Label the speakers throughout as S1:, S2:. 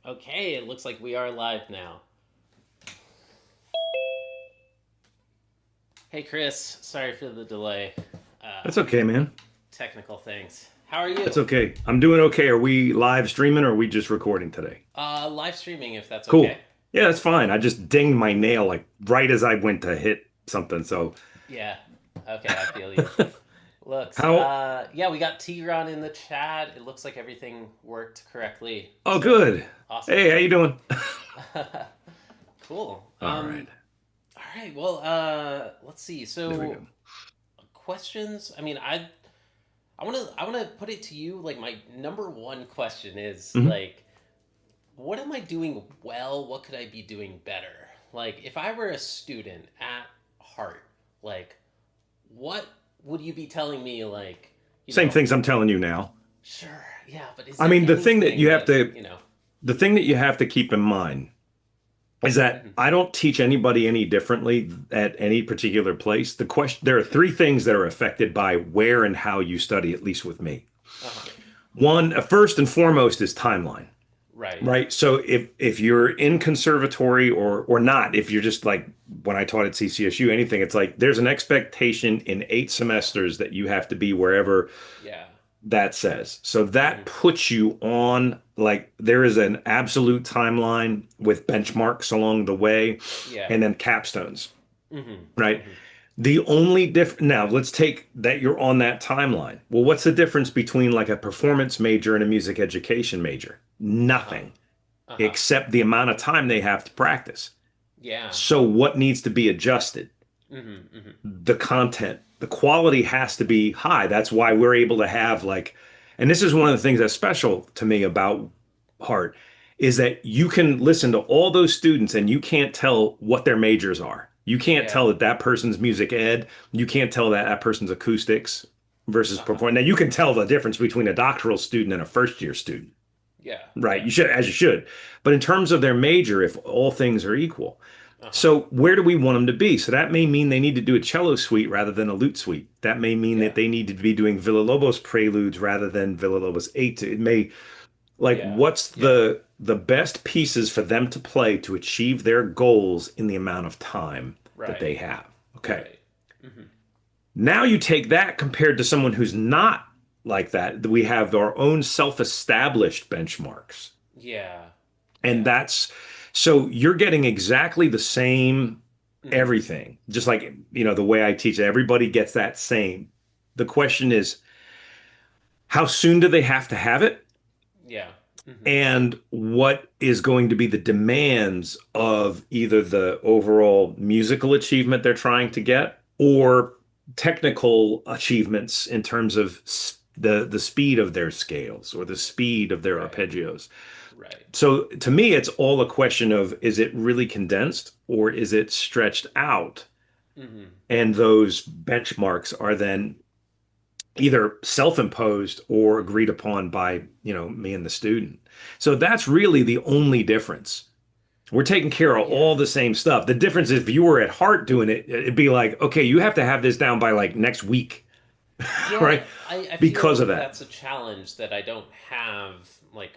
S1: Okay, it looks like we are live now. Hey, Chris. Sorry for the delay. Uh,
S2: That's okay, man.
S1: Technical things. How are you?
S2: That's okay. I'm doing okay. Are we live streaming or are we just recording today?
S1: Live streaming, if that's okay.
S2: Cool. Yeah, that's fine. I just dinged my nail like right as I went to hit something. So,
S1: Yeah. Okay, I feel you. Looks.
S2: how?
S1: Yeah, we got Tigran in the chat. It looks like everything worked correctly.
S2: Oh,
S1: So
S2: good.
S1: awesome.
S2: Hey, how you doing?
S1: Cool.
S2: All right.
S1: All right. Well, let's see.
S2: There we
S1: So
S2: go.
S1: questions. I mean, I want to put it to you. Like my number one question is
S2: Mhm.
S1: like, what am I doing well? What could I be doing better? Like, if I were a student at heart, like, what would you be telling me? Like, you
S2: Same
S1: know,
S2: things I'm telling you now.
S1: sure, yeah, but is
S2: I
S1: there
S2: mean,
S1: anything that
S2: the thing that you have to keep in mind is that
S1: Mhm.
S2: I don't teach anybody any differently at any particular place. There are three things that are affected by where and how you study, at least with me.
S1: Uh-huh.
S2: One, first and foremost, is timeline.
S1: Right.
S2: Right. So if you're in conservatory or not, if you're just like when I taught at CCSU, anything, it's like there's an expectation in 8 semesters that you have to be wherever
S1: Yeah.
S2: that says. So that
S1: Hmm.
S2: puts you on like there is an absolute timeline with benchmarks along the way
S1: Yeah.
S2: and then capstones,
S1: Hmm.
S2: right?
S1: Hmm.
S2: The only now let's take that you're on that timeline. Well, what's the difference between like a performance major and a music education major?
S1: Uh-huh.
S2: Nothing
S1: Uh-huh.
S2: except the amount of time they have to practice.
S1: Yeah.
S2: So what needs to be adjusted?
S1: Hmm. Hmm.
S2: The content, the quality has to be high. That's why we're able to have like, and this is one of the things that's special to me about Heart, is that you can listen to all those students and you can't tell what their majors are. You can't
S1: Yeah.
S2: tell that that person's music ed. You can't tell that that person's acoustics versus
S1: Uh-huh.
S2: performing. Now you can tell the difference between a doctoral student and a first year student.
S1: Yeah.
S2: Right.
S1: Yeah.
S2: You should, as you should. But in terms of their major, if all things are equal,
S1: Uh-huh.
S2: so where do we want them to be? So that may mean they need to do a cello suite rather than a lute suite. That may mean
S1: Yeah.
S2: that they need to be doing Villa-Lobos preludes rather than Villa-Lobos eight. It may like
S1: Yeah.
S2: what's
S1: Yeah.
S2: the best pieces for them to play to achieve their goals in the amount of time that they
S1: Right.
S2: have. Okay.
S1: Right. Hmm.
S2: Now you take that compared to someone who's not like that. We have our own self-established benchmarks.
S1: Yeah.
S2: And
S1: Yeah.
S2: that's so you're getting exactly the same
S1: Hmm.
S2: everything. Just like, the way I teach, everybody gets that same. The question is, how soon do they have to have it?
S1: Yeah. Hmm.
S2: And what is going to be the demands of either the overall musical achievement they're trying to get or technical achievements in terms of the speed of their scales or the speed of their
S1: Right.
S2: arpeggios.
S1: Right.
S2: So to me, it's all a question of is it really condensed or is it stretched out?
S1: Hmm.
S2: And those benchmarks are then either self-imposed or agreed upon by, me and the student. So that's really the only difference. We're taking care of
S1: Yeah.
S2: all the same stuff. The difference is if you were at heart doing it, it'd be like, okay, you have to have this down by like next week,
S1: Yeah.
S2: right?
S1: I feel
S2: Because of
S1: like
S2: that.
S1: that's a challenge that I don't have, like,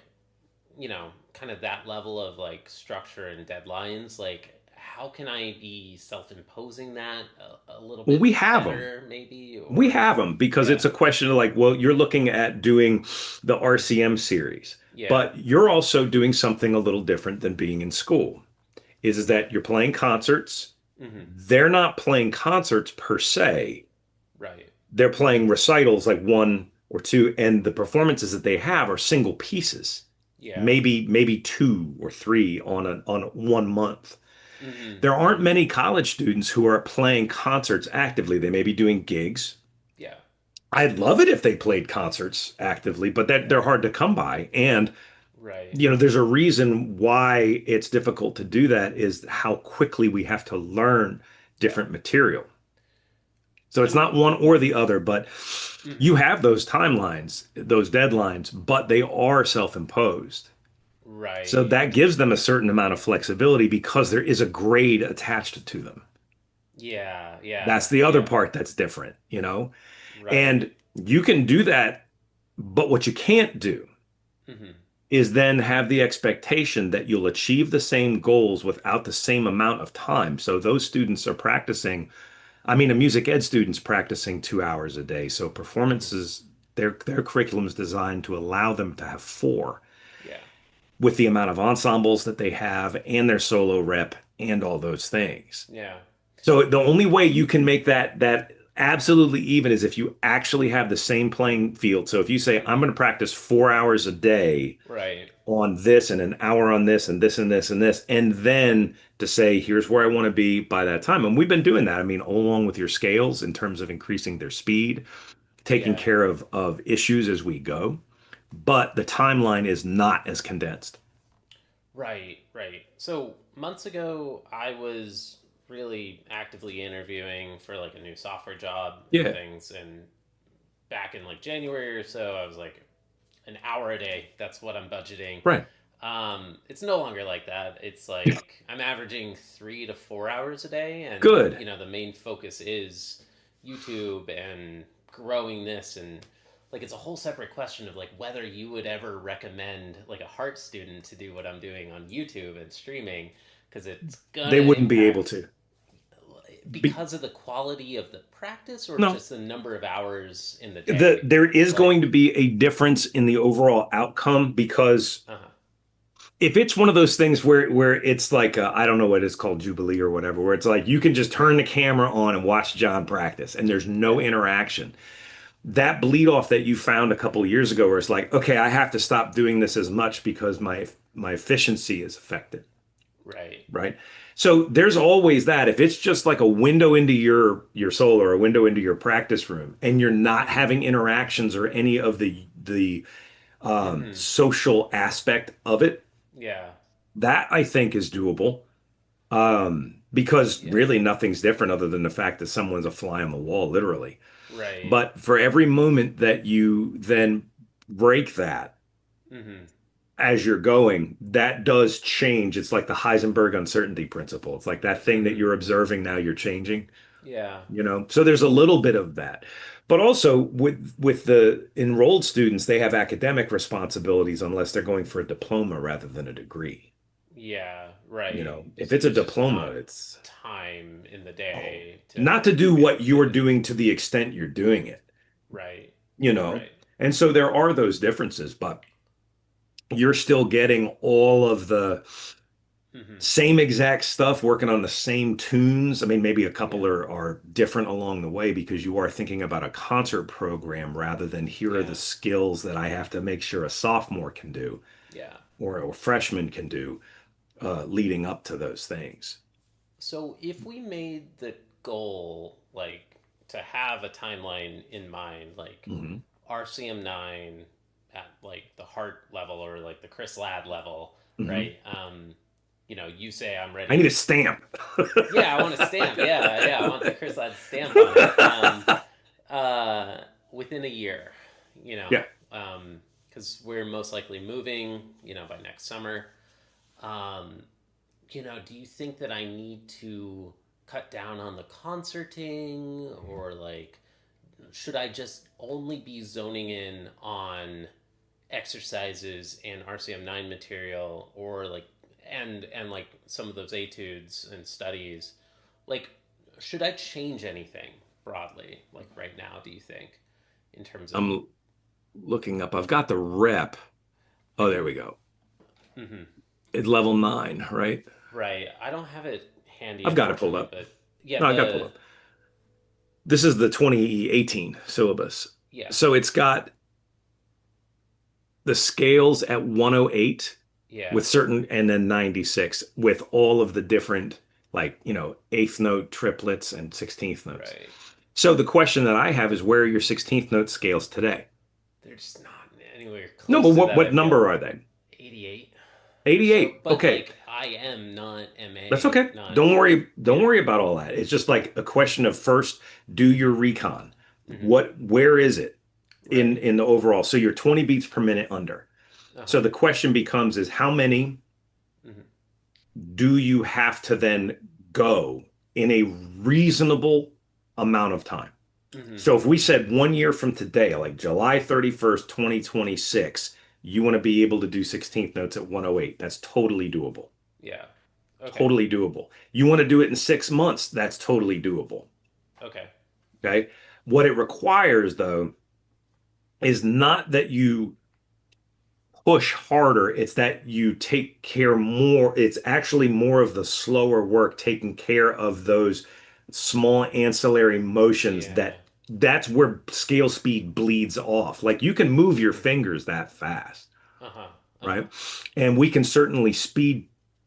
S1: kind of that level of like structure and deadlines. Like, how can I be self-imposing that a little
S2: Well,
S1: bit
S2: we have them.
S1: better, maybe?
S2: We
S1: Or,
S2: have them because
S1: yeah.
S2: it's a question of like, well, you're looking at doing the RCM series,
S1: Yeah.
S2: but you're also doing something a little different than being in school. Is that you're playing concerts.
S1: Hmm.
S2: They're not playing concerts per se.
S1: Right.
S2: They're playing recitals like one or two, and the performances that they have are single pieces,
S1: Yeah.
S2: maybe two or three on 1 month.
S1: Hmm.
S2: There aren't
S1: Hmm.
S2: many college students who are playing concerts actively. They may be doing gigs.
S1: Yeah.
S2: I'd love it if they played concerts actively, but that they're hard to come by. And,
S1: Right.
S2: there's a reason why it's difficult to do that is how quickly we have to learn
S1: Yeah.
S2: different material. So it's
S1: And
S2: not one or the other, but you
S1: mhm.
S2: have those timelines, those deadlines, but they are self-imposed. So
S1: Right.
S2: that gives them a certain amount of flexibility because there is a grade attached to them.
S1: Yeah. Yeah.
S2: That's the other
S1: Yeah.
S2: part that's different.
S1: Right.
S2: And you can do that, but what you can't do
S1: Hmm.
S2: is then have the expectation that you'll achieve the same goals without the same amount of time. So those students are practicing. I mean, a music ed student's practicing 2 hours a day. So
S1: Hmm.
S2: performances, their curriculum is designed to allow them to have four
S1: Yeah.
S2: with the amount of ensembles that they have and their solo rep and all those things.
S1: Yeah.
S2: So the only way you can make that absolutely even is if you actually have the same playing field. So if you say, I'm
S1: Hmm.
S2: going to practice 4 hours a day
S1: Right.
S2: on this and an hour on this and this and this and this, and then to say, here's where I want to be by that time. And we've been doing that. I mean, along with your scales in terms of increasing their speed, taking
S1: Yeah.
S2: care of issues as we go. But the timeline is not as condensed.
S1: Right. Right. So months ago, I was really actively interviewing for like a new software job and
S2: Yeah,
S1: things. And back in like January or so, I was like an hour a day. That's what I'm budgeting.
S2: right.
S1: It's no longer like that. It's like I'm averaging 3 to 4 hours a day, and
S2: Good.
S1: the main focus is YouTube and growing this, and like it's a whole separate question of like whether you would ever recommend like a heart student to do what I'm doing on YouTube and streaming because it's
S2: They
S1: gonna
S2: wouldn't be able
S1: impact
S2: to. Be,
S1: because of the quality of the practice or
S2: no,
S1: just the number of hours in the day.
S2: there is
S1: Like,
S2: going to be a difference in the overall outcome because
S1: uh huh,
S2: if it's one of those things where it's like I don't know what it's called, Jubilee or whatever, where it's like you can just turn the camera on and watch John practice and there's no
S1: right,
S2: interaction. That bleed off that you found a couple of years ago where it's like, okay, I have to stop doing this as much because my efficiency is affected,
S1: right,
S2: right? So there's always that. If it's just like a window into your soul or a window into your practice room and you're not
S1: mm-hmm,
S2: having interactions or any of the
S1: mm-hmm,
S2: social aspect of it,
S1: yeah,
S2: that I think is doable. Because
S1: yeah,
S2: really nothing's different other than the fact that someone's a fly on the wall, literally.
S1: right,
S2: But for every moment that you then break that
S1: mm-hmm,
S2: as you're going, that does change. It's like the Heisenberg uncertainty principle. It's like that thing that
S1: mm-hmm,
S2: you're observing now you're changing,
S1: yeah,
S2: you know? So there's a little bit of that. But also with the enrolled students, they have academic responsibilities unless they're going for a diploma rather than a degree.
S1: yeah,
S2: You
S1: right.
S2: know, if
S1: So
S2: it's a
S1: there's just
S2: diploma,
S1: not
S2: it's
S1: time in the
S2: oh,
S1: day to
S2: not to do
S1: be able
S2: what
S1: to fit
S2: you're
S1: in.
S2: doing to the extent you're doing it,
S1: Right,
S2: you know?
S1: right,
S2: And so there are those differences, but you're still getting all of the
S1: mm-hmm,
S2: same exact stuff, working on the same tunes. I mean, maybe a couple
S1: yeah,
S2: are different along the way because you are thinking about a concert program rather than here are the
S1: yeah,
S2: skills that I have to make sure a sophomore can do
S1: yeah.
S2: or a freshman can do leading up to those things.
S1: So if we made the goal like to have a timeline in mind, like
S2: Hmm.
S1: RCM9 at like the heart level or like the Chris Ladd level,
S2: Hmm.
S1: right? You say I'm
S2: I need a
S1: ready.
S2: stamp.
S1: Yeah, I want a stamp. Yeah, yeah, I want the Chris Ladd stamp on it. Uh, Within a year, you know,
S2: Yeah.
S1: because we're most likely moving, by next summer. Um, do you think that I need to cut down on the concerting or like should I just only be zoning in on exercises and RCM9 material or like and like some of those etudes and studies? Like should I change anything broadly like right now, do you think, in terms of
S2: I'm looking up. I've got the rep. Oh, there
S1: mhm
S2: we go.
S1: mhm
S2: At level 9, right?
S1: right. I don't have it handy
S2: I've got it pulled
S1: unfortunately,
S2: up.
S1: but yeah,
S2: No, I got it pulled
S1: the
S2: up. This is the 2018 syllabus.
S1: yeah,
S2: So it's got the scales at 108
S1: yeah,
S2: with certain, and then 96 with all of the different, like, eighth note triplets and 16th notes.
S1: right.
S2: So the question that I have is where are your 16th note scales today?
S1: They're just not anywhere
S2: No,
S1: close
S2: but
S1: to
S2: what
S1: that, I
S2: what
S1: feel.
S2: number are they?
S1: 88 or so.
S2: 88.
S1: But
S2: Okay.
S1: like I am not
S2: That's
S1: MA,
S2: okay.
S1: not
S2: Don't
S1: yeah.
S2: worry about all that. It's just like a question of first do your recon.
S1: Hmm.
S2: Where is it in
S1: Right.
S2: in the overall? So you're 20 beats per minute under. So
S1: Uh-huh.
S2: the question becomes is how many
S1: Hmm.
S2: do you have to then go in a reasonable amount of time?
S1: Hmm.
S2: So if we
S1: Hmm.
S2: said 1 year from today, like July 31st, 2026, You want to be able to do 16th notes at 108. That's totally doable.
S1: Yeah. Okay.
S2: Totally doable. You want to do it in 6 months. That's totally doable.
S1: Okay.
S2: Okay. What it requires, though, is not that you push harder. It's that you take care more. It's actually more of the slower work, taking care of those small ancillary motions
S1: Yeah.
S2: that's where scale speed bleeds off. Like you can move your
S1: Hmm.
S2: fingers that fast,
S1: Uh-huh. Uh-huh.
S2: right? And we can certainly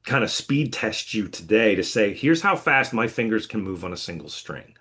S2: kind of speed test you today to say, here's how fast my fingers can move on a single string.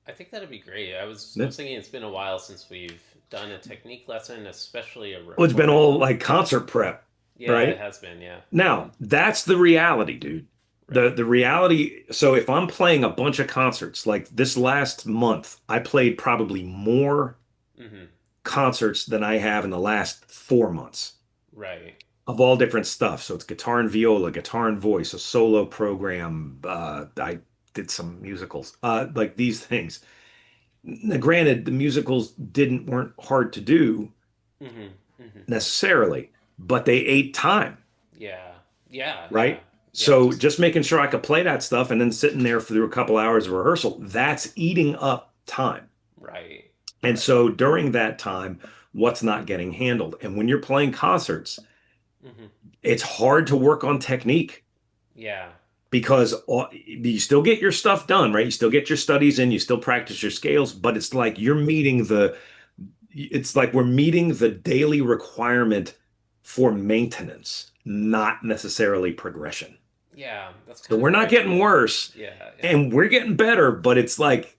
S1: I think that'd be great. I
S2: Yeah.
S1: was thinking it's been a while since we've done a technique lesson, especially a
S2: Well, it's been
S1: recorded
S2: all
S1: one.
S2: like concert prep,
S1: Yeah, it
S2: right?
S1: has been, yeah.
S2: Now, that's the reality, dude. The
S1: Right.
S2: the reality, so if I'm playing a bunch of concerts, like this last month, I played probably more
S1: Mm-hmm.
S2: concerts than I have in the last 4 months
S1: Right.
S2: of all different stuff. So it's guitar and viola, guitar and voice, a solo program. I did some musicals, like these things. Now, granted, the musicals didn't weren't hard to do
S1: Mm-hmm. Mm-hmm.
S2: necessarily, but they ate time.
S1: Yeah. Yeah, yeah.
S2: Right?
S1: Yeah,
S2: So
S1: just
S2: just making sure I could play that stuff and then sitting there through a couple hours of rehearsal, that's eating up time.
S1: right.
S2: And
S1: Right.
S2: so during that time, what's not getting handled? And when you're playing concerts,
S1: Mm-hmm.
S2: it's hard to work on technique
S1: Yeah.
S2: because you still get your stuff done, right? You still get your studies in, you still practice your scales, but it's like we're meeting the daily requirement for maintenance, not necessarily progression.
S1: Yeah. That's
S2: So
S1: kind of
S2: we're
S1: how
S2: not
S1: I
S2: getting
S1: feel.
S2: worse
S1: Yeah, yeah.
S2: and we're getting better, but it's like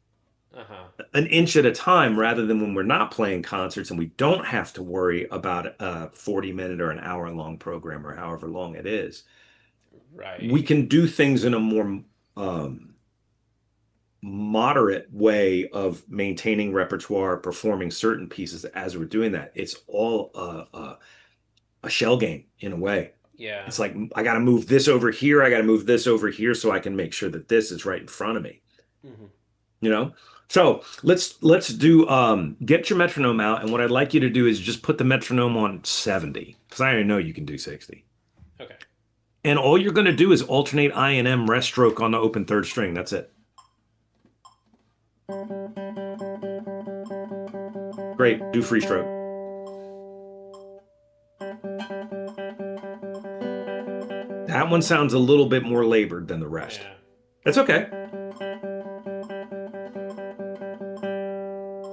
S1: Uh-huh.
S2: an inch at a time rather than when we're not playing concerts and we don't have to worry about a 40-minute or an hour long program or however long it is. We
S1: Right.
S2: can do things in a more um, moderate way of maintaining repertoire, performing certain pieces as we're doing that. It's all a shell game in a way.
S1: Yeah.
S2: It's like I got to move this over here. I got to move this over here so I can make sure that this is right in front of me.
S1: Mm-hmm.
S2: You know? So let's do get your metronome out, and what I'd like you to do is just put the metronome on 70, because I already know you can do 60.
S1: Okay.
S2: And all you're going to do is alternate I and M rest stroke on the open third string. That's it. Great. Do free stroke. That one sounds a little bit more labored than the rest.
S1: Yeah.
S2: That's okay.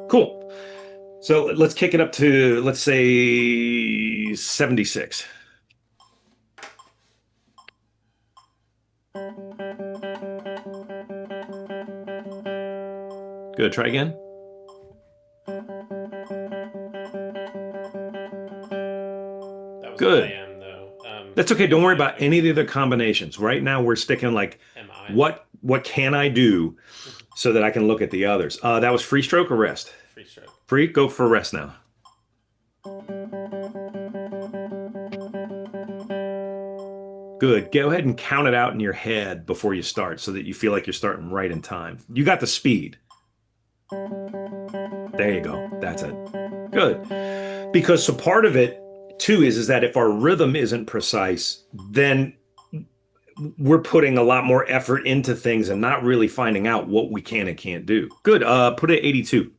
S2: Cool. So let's kick it up to, let's say, 76. Good. Try again.
S1: That was
S2: Good.
S1: IM though.
S2: That's okay.
S1: Am
S2: Don't worry
S1: I
S2: about any of the other combinations. Right now, we're sticking like,
S1: MI.
S2: what can I do so that I can look at the others? That was free stroke or rest?
S1: Free stroke.
S2: Free. Go for rest now. Good. Go ahead and count it out in your head before you start so that you feel like you're starting right in time. You got the speed. There you go. That's it. Good. Because so part of it too is that if our rhythm isn't precise, then we're putting a lot more effort into things and not really finding out what we can and can't do. Good. Put it at 82.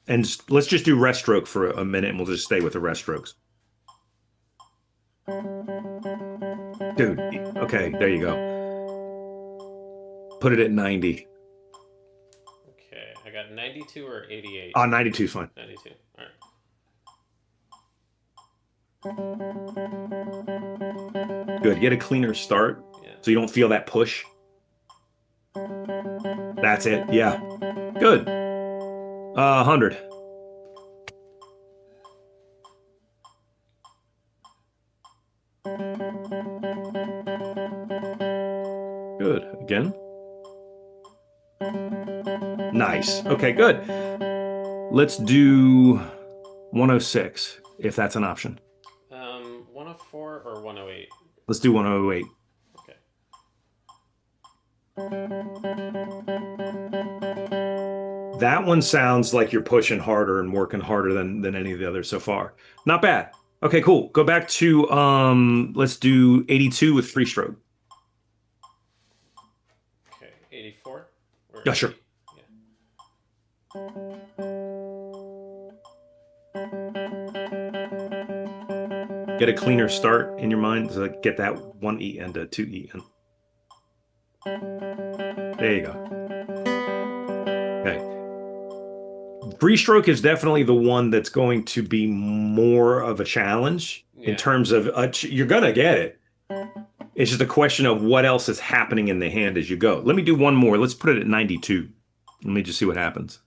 S2: And let's just do rest stroke for a minute and we'll just stay with the rest strokes. Dude, okay, there you go. Put it at 90.
S1: Okay. I got 92 or 88.
S2: 92 is fine.
S1: 92. All
S2: Good. Get a cleaner start
S1: right. Yeah.
S2: so you don't feel that push. That's it. Yeah. Good. 100. Good. Again. Nice. Okay, good. Let's do 106 if that's an option.
S1: 104 or 108.
S2: Let's do 108.
S1: Okay.
S2: That one sounds like you're pushing harder and working harder than any of the others so far. Not bad. Okay, cool. Go back to let's do 82 with free stroke.
S1: Okay, 84 or
S2: Yeah, sure.
S1: 80. Yeah.
S2: Get a cleaner start in your mind. So like get that one E and a two E and there you go. Okay. Free stroke is definitely the one that's going to be more of a challenge in
S1: Yeah.
S2: terms of you're gonna get it. It's just a question of what else is happening in the hand as you go. Let me do one more. Let's put it at 92. Let me just see what happens.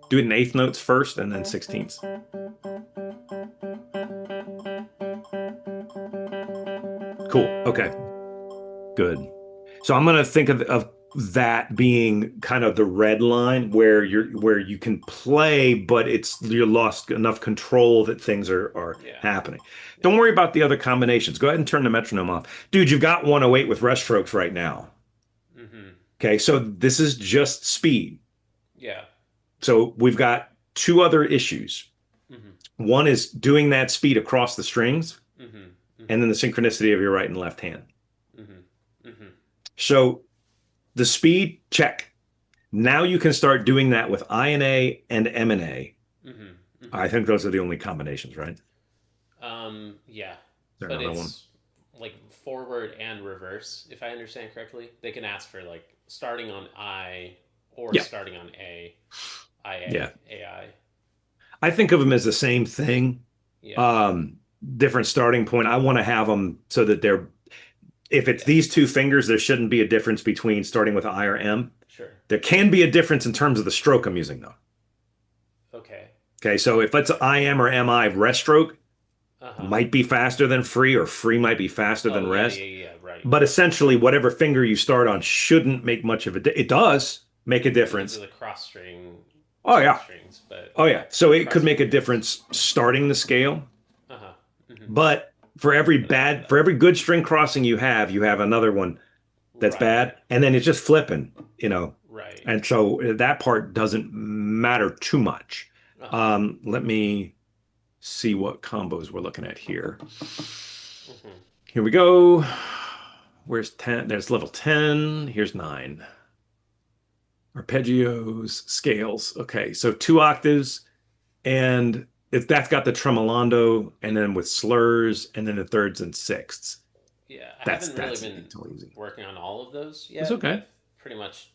S2: Do it in eighth notes first and then sixteenths. Cool. Okay. Good. So I'm gonna think of that being kind of the red line where you can play, but it's you're lost enough control that things are
S1: Yeah.
S2: happening.
S1: Yeah.
S2: Don't worry about the other combinations. Go ahead and turn the metronome off. Dude, you've got 108 with rest strokes right now.
S1: Mm-hmm.
S2: Okay, so this is just speed.
S1: Yeah.
S2: So we've got two other issues.
S1: Mm-hmm.
S2: One is doing that speed across the strings,
S1: Mm-hmm.
S2: and
S1: Mm-hmm.
S2: then the synchronicity of your right and left hand.
S1: Mm-hmm. Mm-hmm.
S2: So the speed, check. Now you can start doing that with INA and MNA.
S1: Mm-hmm.
S2: I
S1: Mm-hmm.
S2: think those are the only combinations, right? Is
S1: Yeah.
S2: there
S1: But
S2: another one?
S1: it's like forward and reverse, if I understand correctly. They can ask for like starting on I or
S2: Yeah,
S1: starting on A, IA,
S2: yeah.
S1: AI.
S2: I think of them as the same thing.
S1: Yeah.
S2: Um, Different starting point. I want to have them so that they're, if it's
S1: Yeah.
S2: these two fingers, there shouldn't be a difference between starting with I or M.
S1: Sure.
S2: There can be a difference in terms of the stroke I'm using, though.
S1: Okay.
S2: Okay, so if it's IM or MI, rest stroke
S1: Uh-huh.
S2: might be faster than free, or free might be faster
S1: Oh
S2: than
S1: yeah, yeah,
S2: rest.
S1: yeah. Right.
S2: But essentially, whatever finger you start on shouldn't make much of it does make a
S1: Because
S2: difference.
S1: of the cross string
S2: Oh
S1: tuning
S2: yeah.
S1: strings, but
S2: Oh yeah. So it could
S1: cross
S2: make a
S1: fingers.
S2: difference starting the scale,
S1: Uh-huh. Mm-hmm.
S2: but
S1: But after
S2: for
S1: that.
S2: every good string crossing you have another one that's
S1: Right.
S2: bad, and then it's just flipping, you know.
S1: Right.
S2: And so that part doesn't matter too much.
S1: Uh-huh.
S2: Let me see what combos we're looking at here.
S1: Mm-hmm.
S2: Here we go. Where's 10? There's level 10. Here's 9. Arpeggios, scales. Okay, so two octaves, and if that's got the tremolando, and then with slurs, and then the thirds and sixths.
S1: Yeah, I
S2: That's
S1: haven't really
S2: that's
S1: been
S2: totally easy.
S1: working on all of those
S2: It's
S1: yet.
S2: okay.
S1: I've pretty much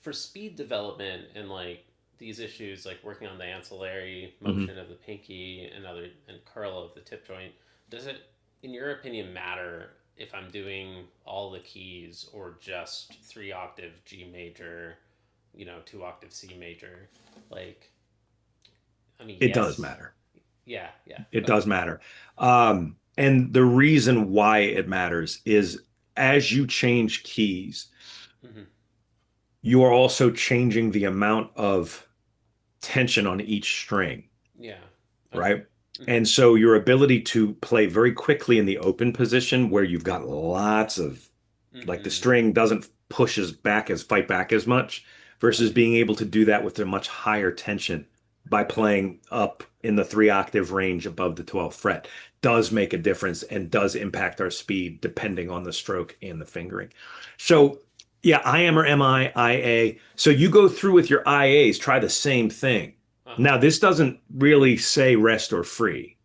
S1: for speed development and like these issues, like working on the ancillary
S2: Mhm.
S1: motion of the pinky and other and curl of the tip joint. Does it, in your opinion, matter if I'm doing all the keys or just 3 octave G major, 2 octave C major? Like, I mean,
S2: It does
S1: yes,
S2: matter.
S1: yeah, yeah,
S2: It
S1: okay,
S2: does matter. And the reason why it matters is as you change keys,
S1: mm-hmm.
S2: you are also changing the amount of tension on each string,
S1: Yeah, okay,
S2: right?
S1: mm-hmm.
S2: And so your ability to play very quickly in the open position where you've got lots of like the
S1: Mm-hmm.
S2: string doesn't fight back as much versus
S1: Right,
S2: being able to do that with a much higher tension by
S1: right,
S2: playing up in the 3 octave range above the 12th fret does make a difference and does impact our speed depending on the stroke and the fingering. So yeah, IM or MI, IA. So you go through with your IAs, try the same thing.
S1: uh-huh.
S2: Now, this doesn't really say rest or free.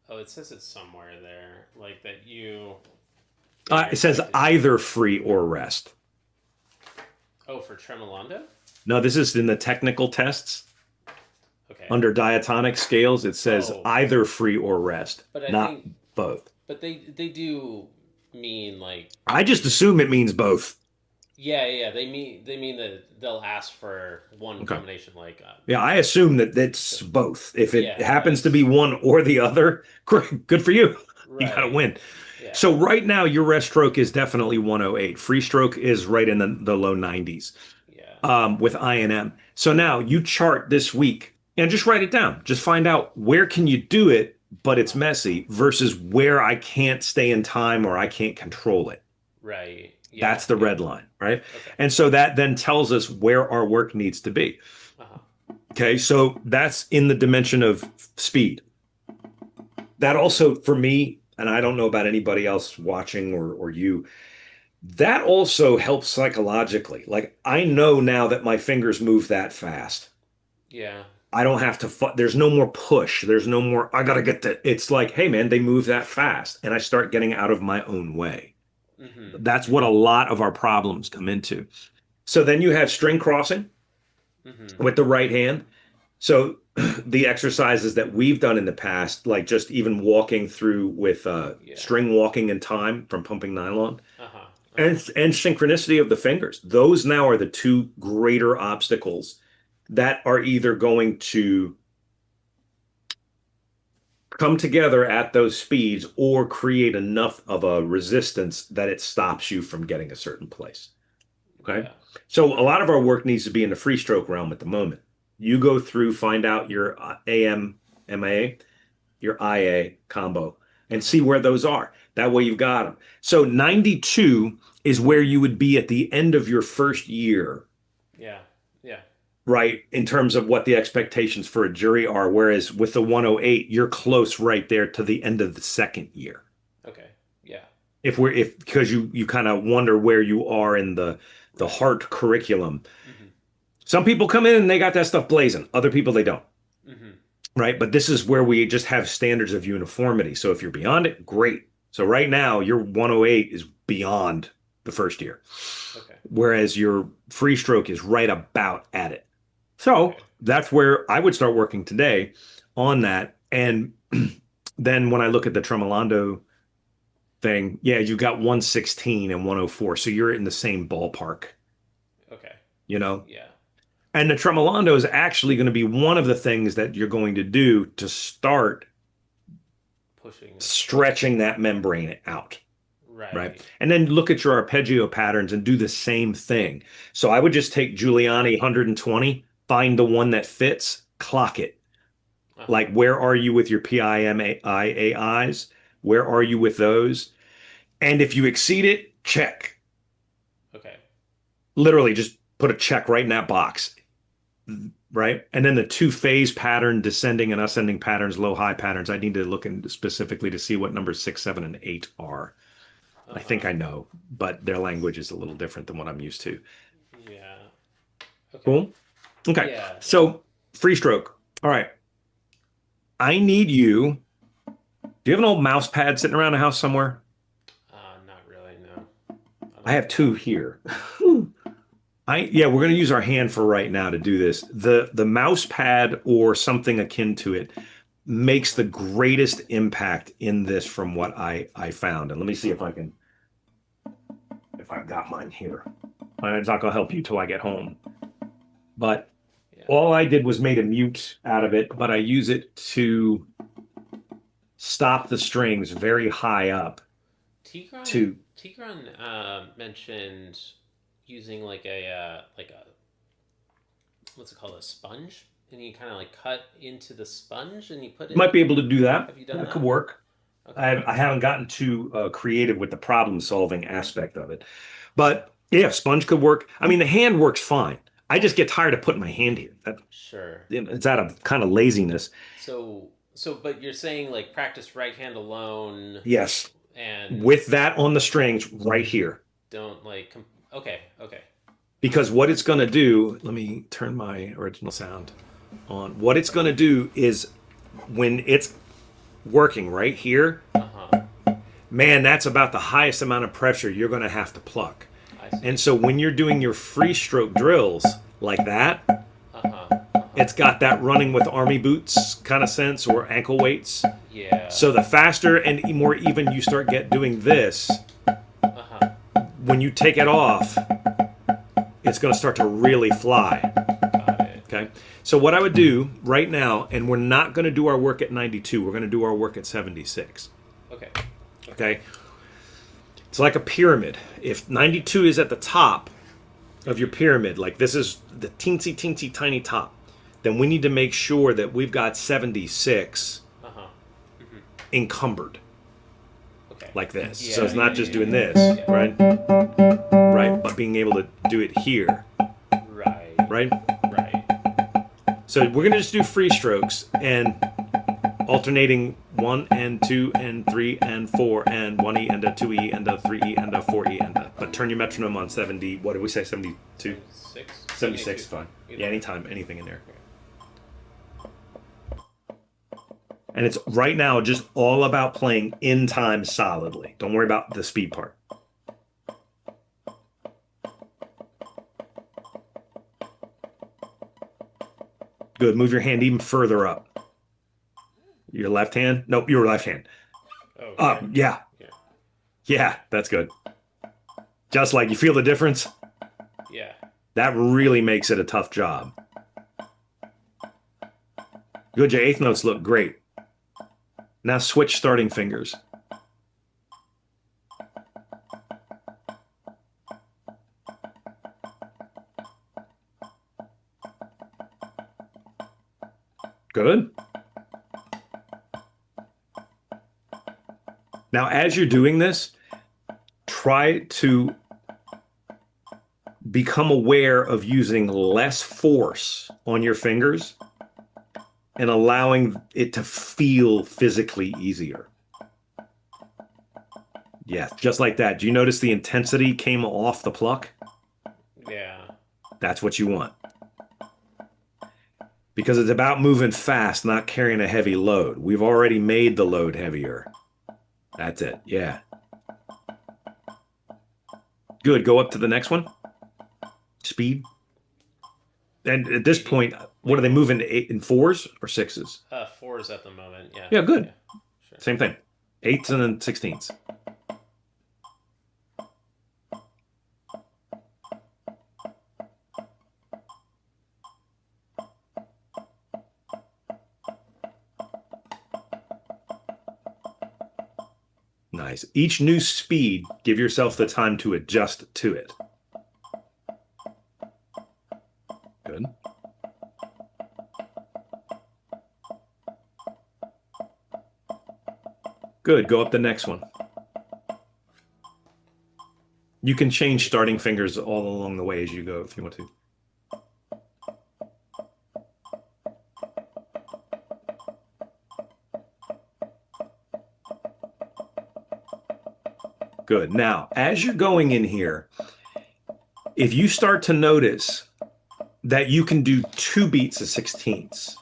S1: Oh, it says it somewhere there, like that you in your
S2: It says
S1: expected.
S2: either free or rest.
S1: Oh, for tremolando.
S2: No, this is in the technical tests.
S1: Okay.
S2: Under diatonic scales, it says
S1: Oh,
S2: either free or rest,
S1: but I
S2: not
S1: think,
S2: both.
S1: but they do mean like
S2: I
S1: they
S2: just
S1: just
S2: assume it means both.
S1: yeah, yeah, they mean that they'll ask for one
S2: Okay.
S1: combination like
S2: Yeah, I assume that
S1: so
S2: it's both. If it
S1: yeah,
S2: happens to be
S1: it's
S2: one or the other, great, good for you. You got to
S1: right.
S2: win.
S1: Yeah,
S2: So right now, your rest stroke is definitely 108. Free stroke is right in the low 90s
S1: yeah,
S2: with INM. So now you chart this week and just write it down. Just find out where can you do it, but it's
S1: uh-huh.
S2: messy versus where I can't stay in time or I can't control it.
S1: Right. Yeah,
S2: That's the
S1: yeah.
S2: red line, right?
S1: Okay.
S2: And so that then tells us where our work needs to be.
S1: Uh-huh.
S2: Okay, so that's in the dimension of speed. That also, for me, and I don't know about anybody else watching or you, that also helps psychologically. Like I know now that my fingers move that fast.
S1: Yeah.
S2: I don't have to, there's no more push. There's no more, I gotta get the, it's like, hey man, they move that fast. And I start getting out of my own way.
S1: Mm-hmm.
S2: That's what a
S1: Mm-hmm.
S2: lot of our problems come into. So then you have string crossing
S1: Mm-hmm.
S2: with the right hand. So the exercises that we've done in the past, like just even walking through with
S1: Yeah.
S2: string walking in time from pumping nylon
S1: Uh-huh. Uh-huh.
S2: and synchronicity of the fingers, those now are the two greater obstacles that are either going to come together at those speeds or create enough of a resistance that it stops you from getting a certain place. Okay.
S1: Yeah.
S2: So a lot of our work needs to be in the free stroke realm at the moment. You go through, find out your AM, MA, your IA combo, and
S1: Uh-huh.
S2: see where those are. That way you've got them. So 92 is where you would be at the end of your first year,
S1: Yeah. Yeah.
S2: right? In terms of what the expectations for a jury are. Whereas with the 108, you're close right there to the end of the second year.
S1: Okay. Yeah.
S2: If because you kind of wonder where you are in the
S1: Right.
S2: heart curriculum.
S1: Mm-hmm.
S2: Some people come in and they got that stuff blazing. Other people they don't.
S1: Mm-hmm.
S2: Right? But this is where we just have standards of uniformity. So if you're beyond it, great. So right now, your 108 is beyond the first year,
S1: Okay.
S2: whereas your free stroke is right about at it. So
S1: Okay.
S2: that's where I would start working today on that. And then when I look at the tremolando thing, yeah, you got 116 and 104. So you're in the same ballpark,
S1: Okay.
S2: you know?
S1: Yeah.
S2: And the tremolando is actually going to be one of the things that you're going to do to start
S1: Pushing.
S2: stretching that membrane out, right?
S1: Right.
S2: And then look at your arpeggio patterns and do the same thing. So I would just take Giuliani 120, find the one that fits, clock it.
S1: Uh-huh.
S2: Like, where are you with your PIMAIs? Where are you with those? And if you exceed it, check.
S1: Okay.
S2: Literally, just put a check right in that box, right? And then the two phase pattern, descending and ascending patterns, low high patterns. I need to look in specifically to see what numbers 6, 7, and 8 are. I think
S1: Uh-huh.
S2: I know, but their language is a little different than what I'm used to.
S1: Yeah. Okay.
S2: Cool. Okay.
S1: Yeah. Yeah.
S2: So free stroke. All right. I need you. Do you have an old mouse pad sitting around the house somewhere?
S1: Not really. No. I
S2: I
S1: don't
S2: have
S1: think so.
S2: two here. Yeah, we're going to use our hand for right now to do this. The mouse pad or something akin to it makes
S1: Uh-huh.
S2: the greatest impact in this from what I found. And let me see if I've got mine here. It's not going to help you till I get home. But
S1: Yeah.
S2: all I did was made a mute out of it, but I use it to stop the strings very high up
S1: Tigran
S2: to
S1: Tigran mentioned using like a what's it called, a sponge, and you kind of like cut into the sponge and you put
S2: you
S1: it.
S2: might be able to do that.
S1: Have you done
S2: That could
S1: that?
S2: work.
S1: Okay.
S2: I haven't gotten too creative with the problem solving aspect of it. But yeah, sponge could work. I mean, the hand works fine. I just get tired of putting my hand here.
S1: Sure.
S2: It's out of kind of laziness.
S1: But you're saying like practice right hand alone
S2: Yes,
S1: and
S2: with that on the strings right here.
S1: don't okay, okay.
S2: Because what it's going to do, let me turn my original sound on. What it's going to do is when it's working right here,
S1: Uh-huh.
S2: man, that's about the highest amount of pressure you're going to have to pluck.
S1: I see.
S2: And so when you're doing your free stroke drills like that,
S1: Uh-huh.
S2: it's got that running with army boots kind of sense or ankle weights.
S1: Yeah.
S2: So the faster and more even you start doing this,
S1: Uh-huh.
S2: when you take it off, it's going to start to really fly.
S1: Got it.
S2: Okay. So what I would do right now, and we're not going to do our work at 92, we're going to do our work at 76.
S1: Okay.
S2: Okay. It's like a pyramid. If 92 is at the top of your pyramid, like this is the teensy, teensy, tiny top, then we need to make sure that we've got 76
S1: Uh-huh.
S2: encumbered
S1: Okay.
S2: like this.
S1: Yeah,
S2: So it's not
S1: yeah,
S2: just
S1: yeah,
S2: doing
S1: yeah.
S2: this,
S1: Yeah.
S2: right? Right. But being able to do it here,
S1: Right.
S2: right?
S1: Right.
S2: So we're going to just do free strokes and alternating 1 and 2 and 3 and 4 and 1E and a 2E and a 3E and a 4E and a. But turn your metronome on 70. What did we say? 72? 76 is fine. Yeah, anytime, anything in there. And it's right now just all about playing in time solidly. Don't worry about the speed part. Good. Move your hand even further up. Your left hand? Nope, your left hand.
S1: Okay.
S2: Up. Yeah. Yeah, that's good. Just like you feel the difference?
S1: Yeah.
S2: That really makes it a tough job. Good. Your eighth notes look great. Now switch starting fingers. Good. Now, as you're doing this, try to become aware of using less force on your fingers and allowing it to feel physically easier. Yeah, just like that. Do you notice the intensity came off the pluck?
S1: Yeah.
S2: That's what you want. Because it's about moving fast, not carrying a heavy load. We've already made the load heavier. That's it. Yeah. Good. Go up to the next one. Speed. And at this point, what are they moving in fours or sixes?
S1: Fours at the moment. Yeah.
S2: Yeah, good.
S1: Yeah, sure.
S2: Same thing. Eighths and then sixteenths. Nice. Each new speed, give yourself the time to adjust to it. Good. Good. Go up the next one. You can change starting fingers all along the way as you go if you want to. Good. Now, as you're going in here, if you start to notice that you can do 2 beats of sixteenths,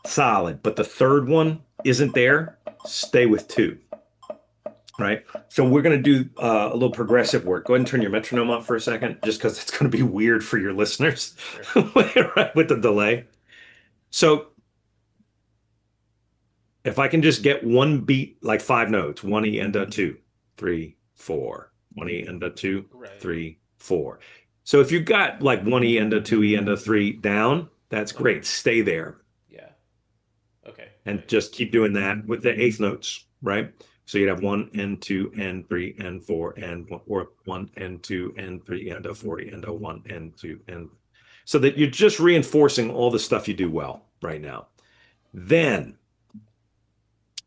S2: solid, but the third one isn't there, stay with 2. Right? So we're going to do a little progressive work. Go ahead and turn your metronome off for a second, just because it's going to be weird for your listeners right, with the delay. So if I can just get one beat, like 5 notes, 1E and a 2, 3, 4, 1E and a 2,
S1: Right.
S2: 3, 4. So if you've got like 1E and a 2E and a 3 down, that's great. Stay there.
S1: Yeah. Okay.
S2: And
S1: Right.
S2: just keep doing that with the eighth notes, right? So you'd have 1 and 2 and 3 and 4 and 1, or 1 and 2 and 3 and a 40 and a 1 and 2 and so that you're just reinforcing all the stuff you do well right now. Then,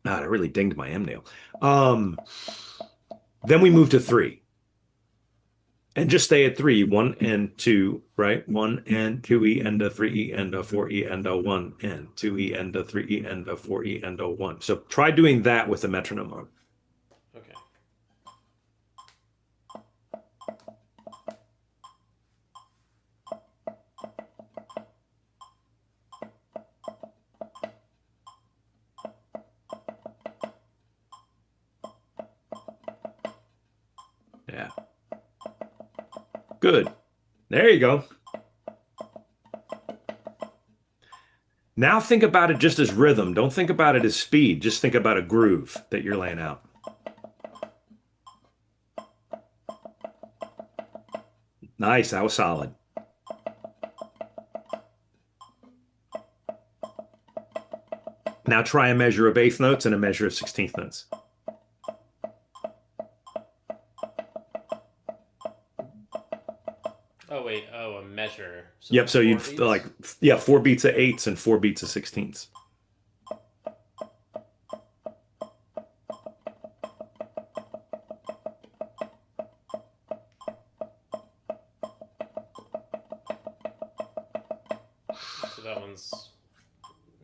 S2: I really dinged my M nail. Then we move to 3. And just stay at 3, 1 and 2, right? 1 and 2E and a 3E and a 4E and a 1 and 2E and a 3E and a 4E and a 1. So try doing that with the metronome on.
S1: Okay.
S2: Yeah. Good. There you go. Now think about it just as rhythm. Don't think about it as speed. Just think about a groove that you're laying out. Nice. That was solid. Now try a measure of eighth notes and a measure of 16th notes.
S1: Oh wait. Oh, a measure.
S2: Yep. So you'd
S1: 4 beats?
S2: like, yeah, 4 beats of eighths and 4 beats of 16ths.
S1: So that one's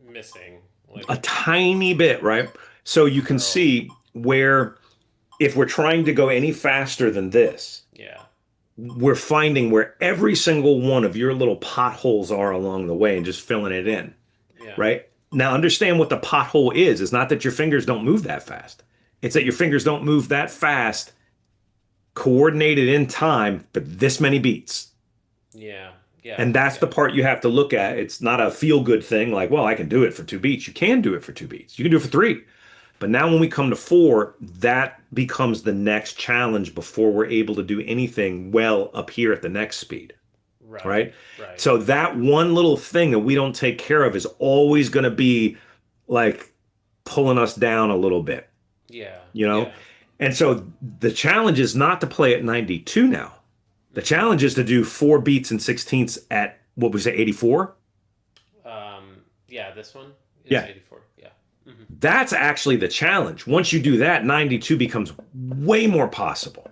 S1: missing like
S2: a tiny bit, right? So you can
S1: curl.
S2: see where if we're trying to go any faster than this,
S1: Yeah.
S2: we're finding where every single one of your little potholes are along the way and just filling it in,
S1: Yeah.
S2: right? Now, understand what the pothole is. It's not that your fingers don't move that fast. It's that your fingers don't move that fast, coordinated in time, but this many beats.
S1: Yeah. Yeah.
S2: And that's the
S1: Yeah.
S2: part you have to look at. It's not a feel good thing like, well, I can do it for 2 beats. You can do it for 2 beats. You can do it for 3. But now when we come to 4, that becomes the next challenge before we're able to do anything well up here at the next speed,
S1: Right.
S2: right?
S1: Right.
S2: So that one little thing that we don't take care of is always going to be like pulling us down a little bit,
S1: Yeah.
S2: you know?
S1: Yeah.
S2: And so the challenge is not to play at 92 now. The challenge is to do 4 beats and 16ths at what we say 84.
S1: Yeah, this one is
S2: Yeah.
S1: 84. Yeah. Hmm.
S2: That's actually the challenge. Once you do that, 92 becomes way more possible,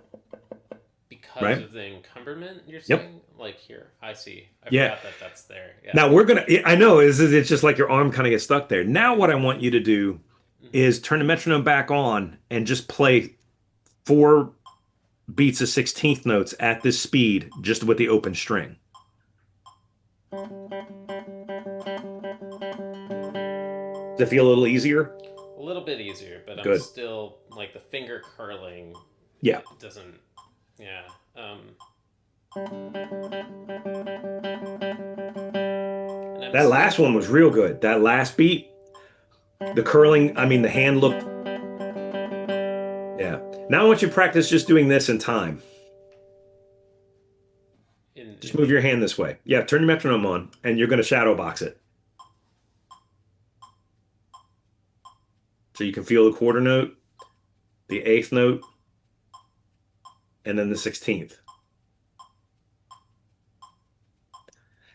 S1: Because
S2: right?
S1: of the encumberment, you're
S2: Yep.
S1: saying? Like here, I see. I
S2: Yeah.
S1: forgot that that's there. Yeah.
S2: Now we're gonna, I know it's just like your arm kind of gets stuck there. Now what I want you to do
S1: Hmm.
S2: is turn the metronome back on and just play 4 beats of 16th notes at this speed, just with the open string. Does it feel a little easier?
S1: A little bit easier, but I'm
S2: Good.
S1: still like the finger curling.
S2: Yeah.
S1: It doesn't. Yeah. And I'm
S2: That last
S1: still.
S2: one was real good. That last beat, the curling, I mean, the hand looked, yeah. Now I want you to practice just doing this in time. Just move your hand this way. Yeah, turn your metronome on, and you're going to shadow box it. So you can feel the quarter note, the 8th note, and then the 16th.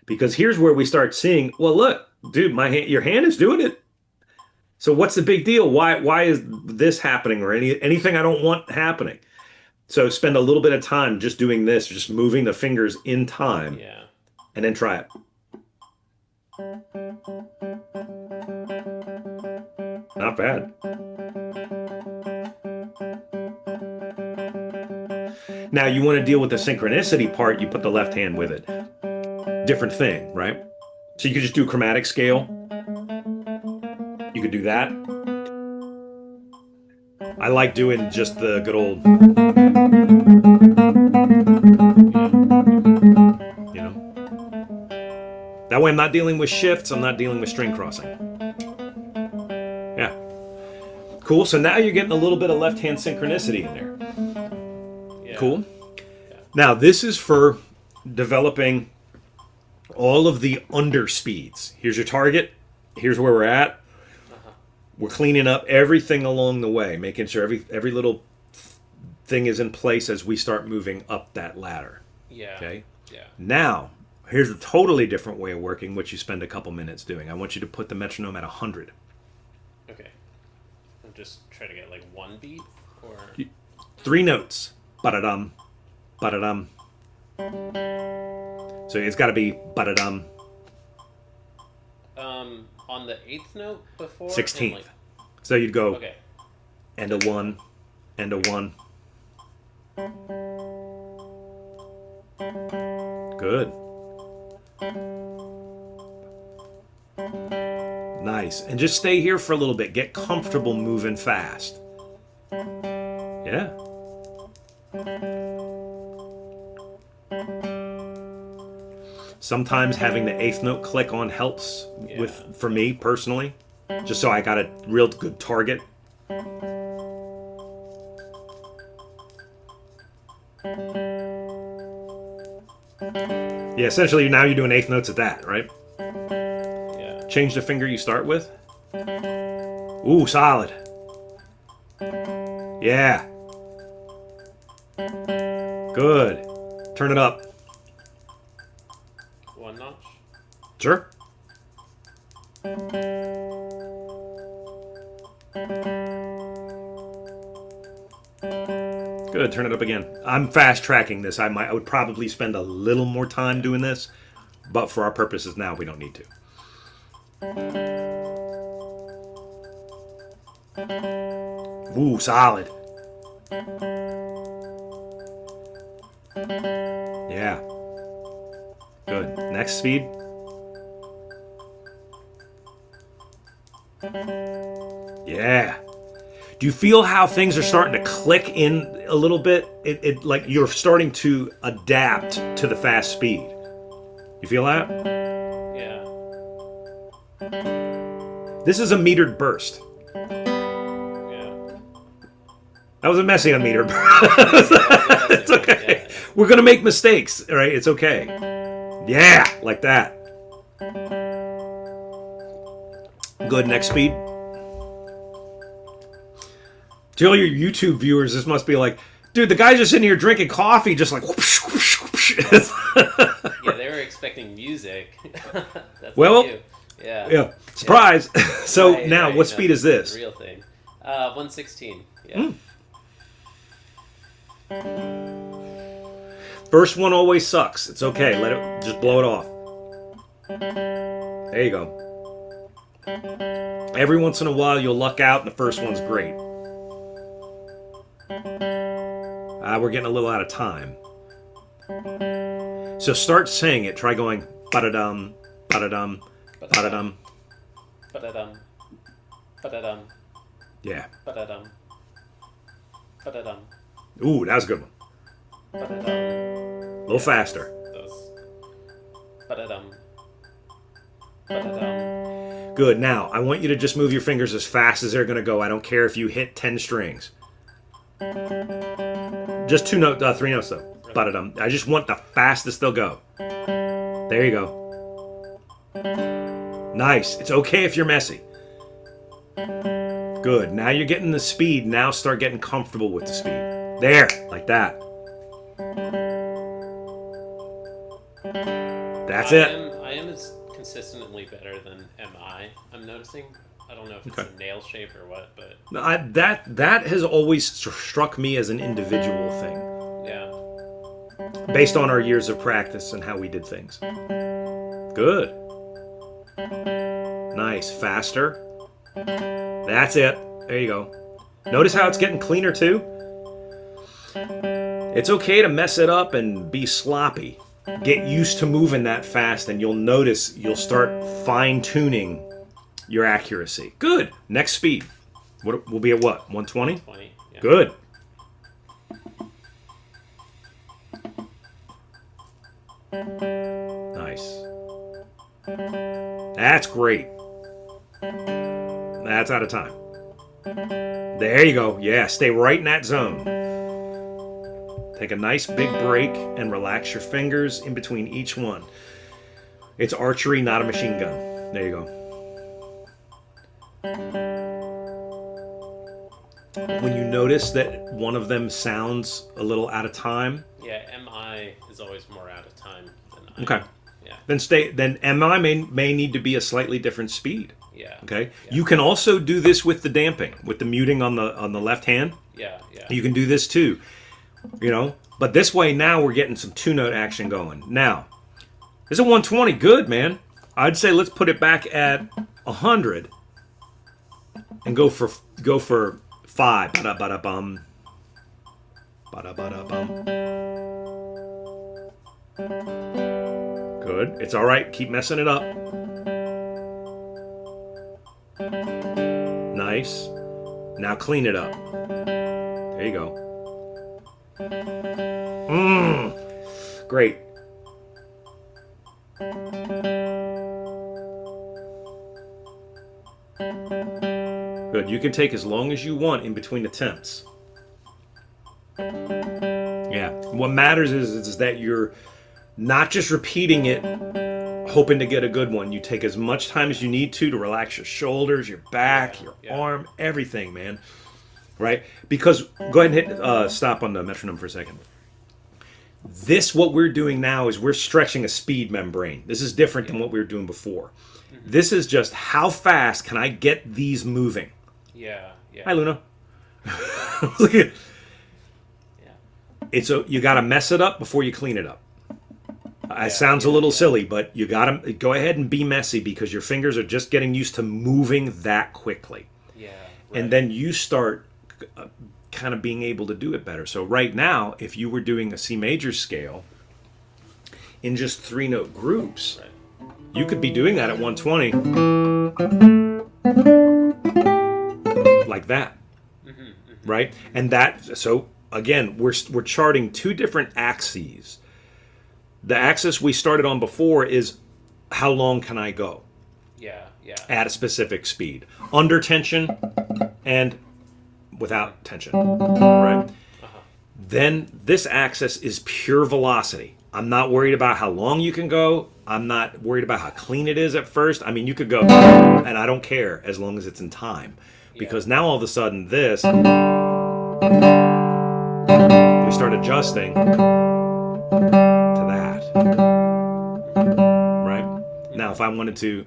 S2: Because here's where we start seeing, well, look, dude, your hand is doing it. So what's the big deal? Why is this happening or anything I don't want happening? So spend a little bit of time just doing this, just moving the fingers in time,
S1: Yeah.
S2: and then try it. Not bad. Now you want to deal with the synchronicity part, you put the left hand with it. Different thing, right? So you could just do chromatic scale. You could do that. I like doing just the good old, you know. That way I'm not dealing with shifts, I'm not dealing with string crossing. Yeah. Cool, so now you're getting a little bit of left-hand synchronicity in there.
S1: Yeah.
S2: Cool.
S1: Yeah.
S2: Now this is for developing all of the underspeeds. Here's your target. Here's where we're at. We're cleaning up everything along the way, making sure every little thing is in place as we start moving up that ladder.
S1: Yeah.
S2: Okay?
S1: Yeah.
S2: Now, here's a totally different way of working, which you spend a couple minutes doing. I want you to put the metronome at 100.
S1: Okay. I'm just trying to get like one beat or
S2: 3 notes. Ba-da-dum, ba-da-dum. So it's got to be ba-da-dum.
S1: On the 8th note before
S2: 16th.
S1: like,
S2: So you'd go
S1: okay.
S2: end of 1, end of 1. Good. Nice. And just stay here for a little bit. Get comfortable moving fast. Yeah. Sometimes having the 8th note click on helps for me personally, just so I got a real good target. Yeah, essentially now you're doing 8th notes at that, right?
S1: Yeah.
S2: Change the finger you start with. Ooh, solid. Yeah. Good. Turn it up.
S1: One notch.
S2: Sure. Good. Turn it up again. I'm fast tracking this. I would probably spend a little more time doing this, but for our purposes now, we don't need to. Ooh, solid. Yeah. Good. Next speed. Yeah. Do you feel how things are starting to click in a little bit? It like you're starting to adapt to the fast speed. You feel that?
S1: Yeah.
S2: This is a metered burst.
S1: Yeah.
S2: That was a messy unmetered burst. It's okay.
S1: Yeah.
S2: We're gonna make mistakes, right? It's okay. Yeah, like that. Good. Next speed. To all your YouTube viewers, this must be like, dude, the guy's just sitting here drinking coffee, just like. Whoosh, whoosh, whoosh.
S1: Yeah, they were expecting music. That's
S2: Well,
S1: like you. Yeah.
S2: Yeah, surprise. So
S1: Right,
S2: now,
S1: right,
S2: what
S1: no,
S2: speed is this?
S1: Real thing. 116. Yeah.
S2: First one always sucks. It's okay. Let it just blow it off. There you go. Every once in a while, you'll luck out, and the first one's great. We're getting a little out of time. So start saying it. Try going ba-da-dum, ba-da-dum, ba-da-dum.
S1: Ba-da-dum. Ba-da-dum.
S2: Yeah.
S1: Ba-da-dum. Ba-da-dum.
S2: Ooh, that was a good one.
S1: Ba-da-dum.
S2: A little faster.
S1: Those. Ba-da-dum. Ba-da-dum.
S2: Good. Now, I want you to just move your fingers as fast as they're going to go. I don't care if you hit 10 strings. Just 3 notes though. Ba-da-dum. I just want the fastest they'll go. There you go. Nice. It's okay if you're messy. Good. Now you're getting the speed. Now start getting comfortable with the speed. There. Like that. That's it.
S1: I am as consistently better than MI. I'm noticing. I don't know if it's
S2: Okay.
S1: a nail shape or what, but
S2: No, that has always struck me as an individual thing,
S1: yeah.
S2: based on our years of practice and how we did things. Good. Nice. Faster. That's it. There you go. Notice how it's getting cleaner too? It's okay to mess it up and be sloppy. Get used to moving that fast and you'll notice you'll start fine-tuning your accuracy. Good. Next speed. What will be at what? 120?
S1: 20. Yeah.
S2: Good. Nice. That's great. That's out of time. There you go. Yeah, stay right in that zone. Take a nice big break and relax your fingers in between each one. It's archery, not a machine gun. There you go. When you notice that one of them sounds a little out of time,
S1: Yeah, MI is always more out of time than I.
S2: okay,
S1: Yeah.
S2: then MI may need to be a slightly different speed.
S1: Yeah.
S2: Okay,
S1: Yeah.
S2: you can also do this with the damping, with the muting on the left hand.
S1: Yeah. Yeah.
S2: You can do this too, But this way now we're getting some 2-note action going. Now, this is a 120. Good, man. I'd say let's put it back at 100 and go for 5. Ba-da-ba-da-bum. Ba-da-ba-da-bum. Good. It's all right. Keep messing it up. Nice. Now clean it up. There you go. Great. Good. You can take as long as you want in between attempts. Yeah. What matters is that you're not just repeating it, hoping to get a good one. You take as much time as you need to relax your shoulders, your back, your arm, everything, man. Right? Because, go ahead and hit stop on the metronome for a second. What we're doing now is we're stretching a speed membrane. This is different than what we were doing before. Mm-hmm. This is just how fast can I get these moving?
S1: Yeah. Yeah.
S2: Hi, Luna. Look at
S1: Yeah.
S2: you got to mess it up before you clean it up. It sounds a little silly, but you got to go ahead and be messy because your fingers are just getting used to moving that quickly.
S1: Yeah.
S2: And
S1: Right.
S2: then you start kind of being able to do it better. So right now, if you were doing a C major scale in just 3-note groups,
S1: Right.
S2: you could be doing that at 120 like that, right? And that, so again, we're charting two different axes. The axis we started on before is how long can I go
S1: Yeah. Yeah.
S2: at a specific speed, under tension and without tension, right? Then this axis is pure velocity. I'm not worried about how long you can go. I'm not worried about how clean it is at first. I mean, you could go, and I don't care as long as it's in time. Because now all of a sudden this, we start adjusting to that, right? Now, if I wanted to,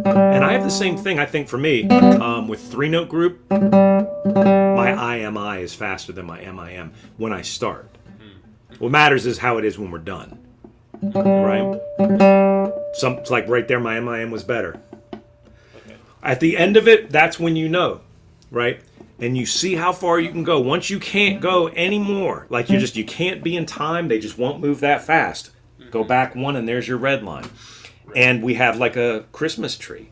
S2: and I have the same thing, I think, for me, with 3-note group, my IMI is faster than my MIM when I start. What matters is how it is when we're done, right? It's like right there, my MIM was better.
S1: Okay.
S2: At the end of it, that's when you know, right? And you see how far you can go. Once you can't go anymore, like you can't be in time, they just won't move that fast. Go back one and there's your red line. And we have like a Christmas tree.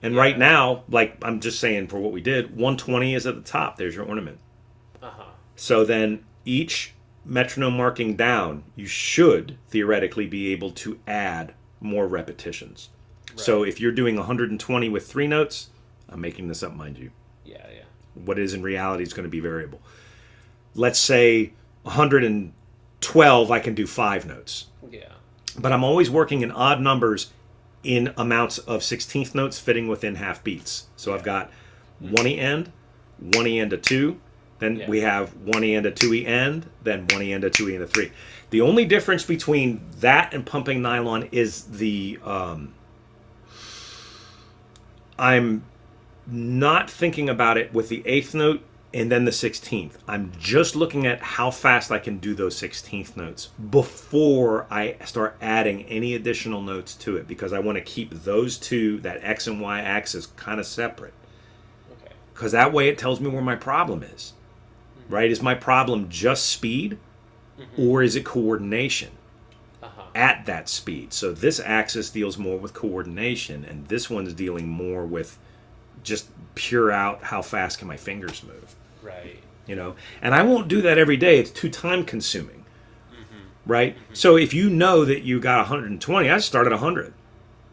S2: And right now, like I'm just saying for what we did, 120 is at the top. There's your ornament. So then each metronome marking down, you should theoretically be able to add more repetitions. Right. So if you're doing 120 with 3 notes, I'm making this up, mind you.
S1: Yeah.
S2: What is in reality is going to be variable. Let's say 112, I can do 5 notes.
S1: Yeah.
S2: But I'm always working in odd numbers in amounts of 16th notes fitting within half beats. So I've got 1E end, 1E end to 2, then we have 1E end to 2E end, then 1E end to 2E end to 3. The only difference between that and pumping nylon is the I'm not thinking about it with the 8th note and then the 16th. I'm just looking at how fast I can do those 16th notes before I start adding any additional notes to it, because I want to keep those two, that X and Y axis, kind of separate.
S1: Okay.
S2: Because that way it tells me where my problem is. Right? Is my problem just speed, or is it coordination at that speed? So this axis deals more with coordination, and this one's dealing more with just pure out how fast can my fingers move.
S1: Right.
S2: You know, and I won't do that every day. It's too time consuming. Right? So if you know that you got 120, I start at 100.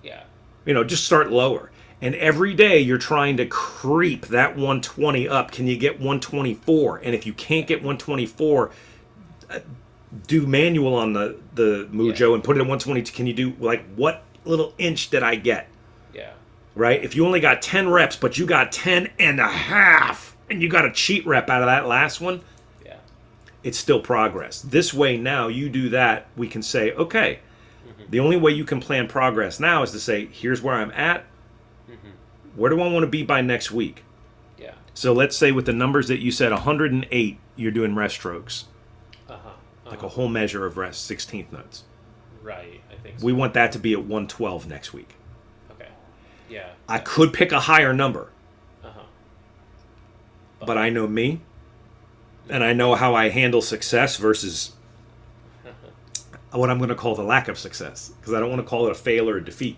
S1: Yeah.
S2: You know, just start lower. And every day you're trying to creep that 120 up. Can you get 124? And if you can't get 124, do manual on the Mujo and put it at 120. Can you do, like, what little inch did I get?
S1: Yeah.
S2: Right? If you only got 10 reps, but you got 10 and a half, and you got a cheat rep out of that last one, it's still progress. This way now, you do that, we can say, okay, the only way you can plan progress now is to say, here's where I'm at. Where do I want to be by next week?
S1: Yeah.
S2: So let's say with the numbers that you said, 108, you're doing rest strokes. Like a whole measure of rest, 16th notes.
S1: Right, I think so.
S2: We want that to be at 112 next week.
S1: Okay. Yeah.
S2: I could pick a higher number. But I know me, and I know how I handle success versus what I'm going to call the lack of success, because I don't want to call it a fail or a defeat.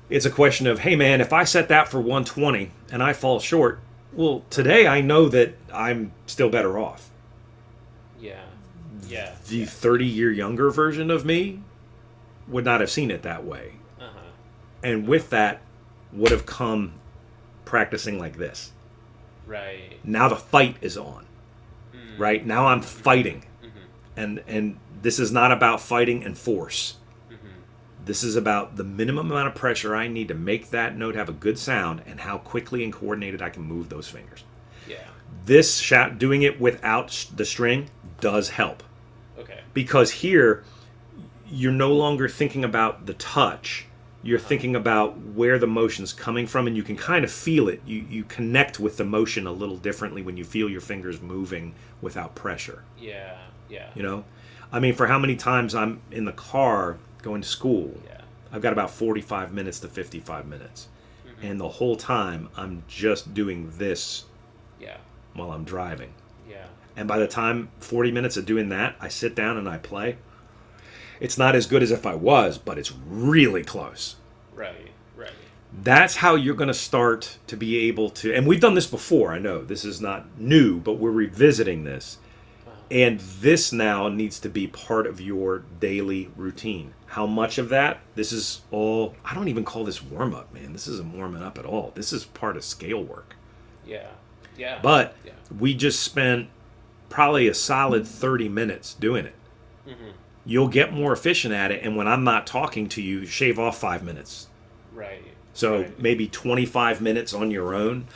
S2: It's a question of, hey man, if I set that for 120 and I fall short, well, today I know that I'm still better off.
S1: Yeah. Yeah.
S2: The 30-year younger version of me would not have seen it that way. And with that would have come practicing like this.
S1: Right.
S2: Now the fight is on. Right? Now I'm fighting. And this is not about fighting and force. This is about the minimum amount of pressure I need to make that note have a good sound and how quickly and coordinated I can move those fingers.
S1: Yeah.
S2: This doing it without the string does help.
S1: Okay.
S2: Because here, you're no longer thinking about the touch. You're thinking about where the motion's coming from, and you can kind of feel it. You connect with the motion a little differently when you feel your fingers moving without pressure.
S1: Yeah. Yeah.
S2: You know? I mean, for how many times I'm in the car going to school, I've got about 45 minutes to 55 minutes. And the whole time, I'm just doing this
S1: Yeah.
S2: while I'm driving.
S1: Yeah.
S2: And by the time 40 minutes of doing that, I sit down and I play. It's not as good as if I was, but it's really close.
S1: Right. Right.
S2: That's how you're going to start to be able to, and we've done this before, I know this is not new, but we're revisiting this. And this now needs to be part of your daily routine. How much of that? This is all, I don't even call this warm up, man. This isn't warming up at all. This is part of scale work.
S1: Yeah. Yeah.
S2: But
S1: yeah.
S2: we just spent probably a solid 30 minutes doing it.
S1: Mm-hmm.
S2: You'll get more efficient at it. And when I'm not talking to you, shave off 5 minutes.
S1: Right.
S2: So
S1: right.
S2: maybe 25 minutes on your own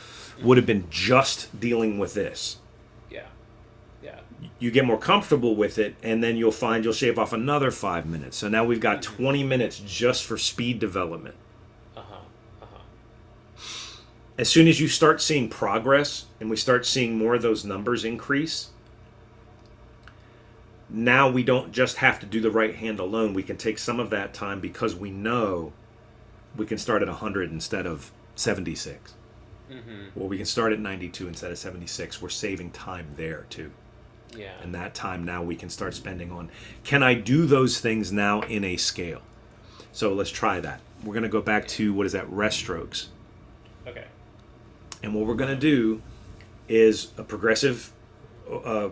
S2: would have been just dealing with this.
S1: Yeah. Yeah.
S2: You get more comfortable with it, and then you'll find you'll shave off another 5 minutes. So now we've got 20 minutes just for speed development. As soon as you start seeing progress and we start seeing more of those numbers increase, now we don't just have to do the right hand alone. We can take some of that time because we know we can start at 100 instead of 76. Or we can start at 92 instead of 76. We're saving time there too.
S1: Yeah.
S2: And that time now we can start spending on, can I do those things now in a scale? So let's try that. We're going to go back to, what is that, rest strokes.
S1: Okay.
S2: And what we're going to do is a progressive,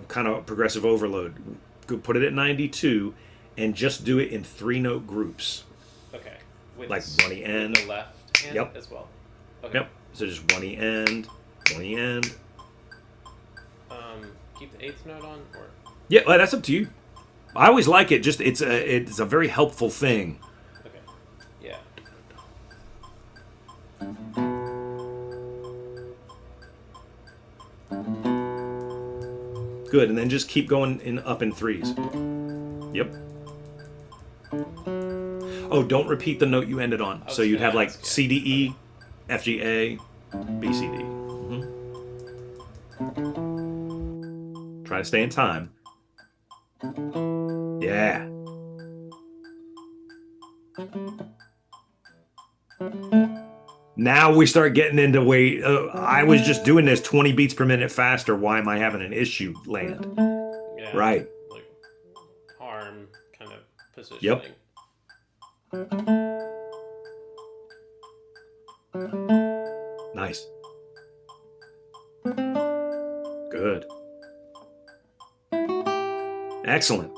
S2: kind of progressive overload. Go put it at 92 and just do it in 3-note groups.
S1: Okay.
S2: Like 1 end.
S1: The left hand
S2: Yep.
S1: as well. Okay.
S2: Yep. So just 1 end, 1 end.
S1: Keep the eighth note on, or
S2: Yeah, well, that's up to you. I always like it. Just it's a very helpful thing.
S1: okay. Yeah.
S2: Good, and then just keep going up in threes. Yep. Oh, don't repeat the note you ended on. So you'd have like C, D, E, F, G, A, B, C, D. Try to stay in time. Yeah. Now we start getting into way. I was just doing this 20 beats per minute faster. Why am I having an issue? Land.
S1: Yeah.
S2: Right.
S1: Like arm kind of positioning.
S2: Yep. Nice. Good. Excellent.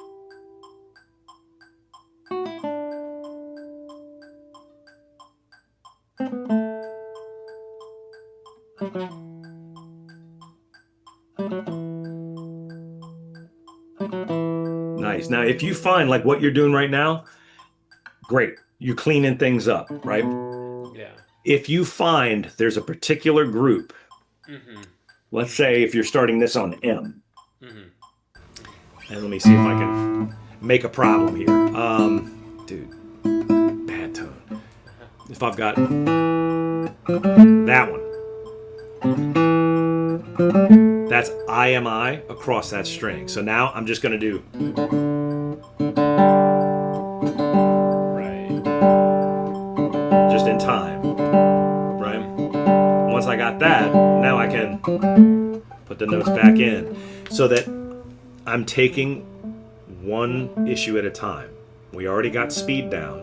S2: Nice. Now, if you find like what you're doing right now, great. You're cleaning things up, right?
S1: Yeah.
S2: If you find there's a particular group, let's say if you're starting this on M, and let me see if I can make a problem here. Dude, bad tone. If I've got that one, that's IMI across that string. So now I'm just going to do.
S1: Right.
S2: Just in time, right? Once I got that, now I can put the notes back in so that I'm taking one issue at a time. We already got speed down,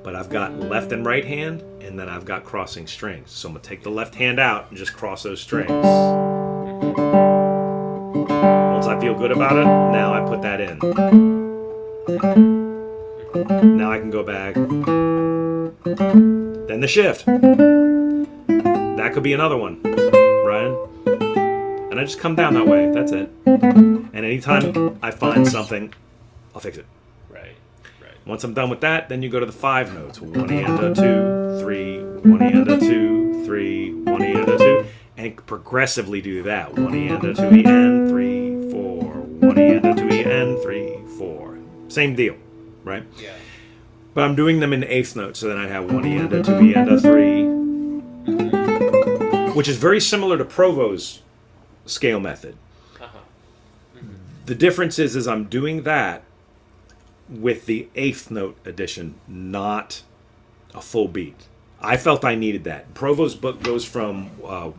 S2: but I've got left and right hand, and then I've got crossing strings. So I'm going to take the left hand out and just cross those strings. Once I feel good about it, now I put that in. Now I can go back. Then the shift. That could be another one, right? And I just come down that way. That's it. And anytime I find something, I'll fix it.
S1: Right. Right.
S2: Once I'm done with that, then you go to the 5 notes. 1 and a 2, 3, 1 and a 2, 3, 1 and a 2. And progressively do that. 1 and a 2 and 3, 4. 1 and a 2 and 3, 4. Same deal, right?
S1: Yeah.
S2: But I'm doing them in eighth notes, so then I have 1 and a 2 and a 3, which is very similar to Provo's scale method. The difference is I'm doing that with the eighth note addition, not a full beat. I felt I needed that. Provo's book goes from 1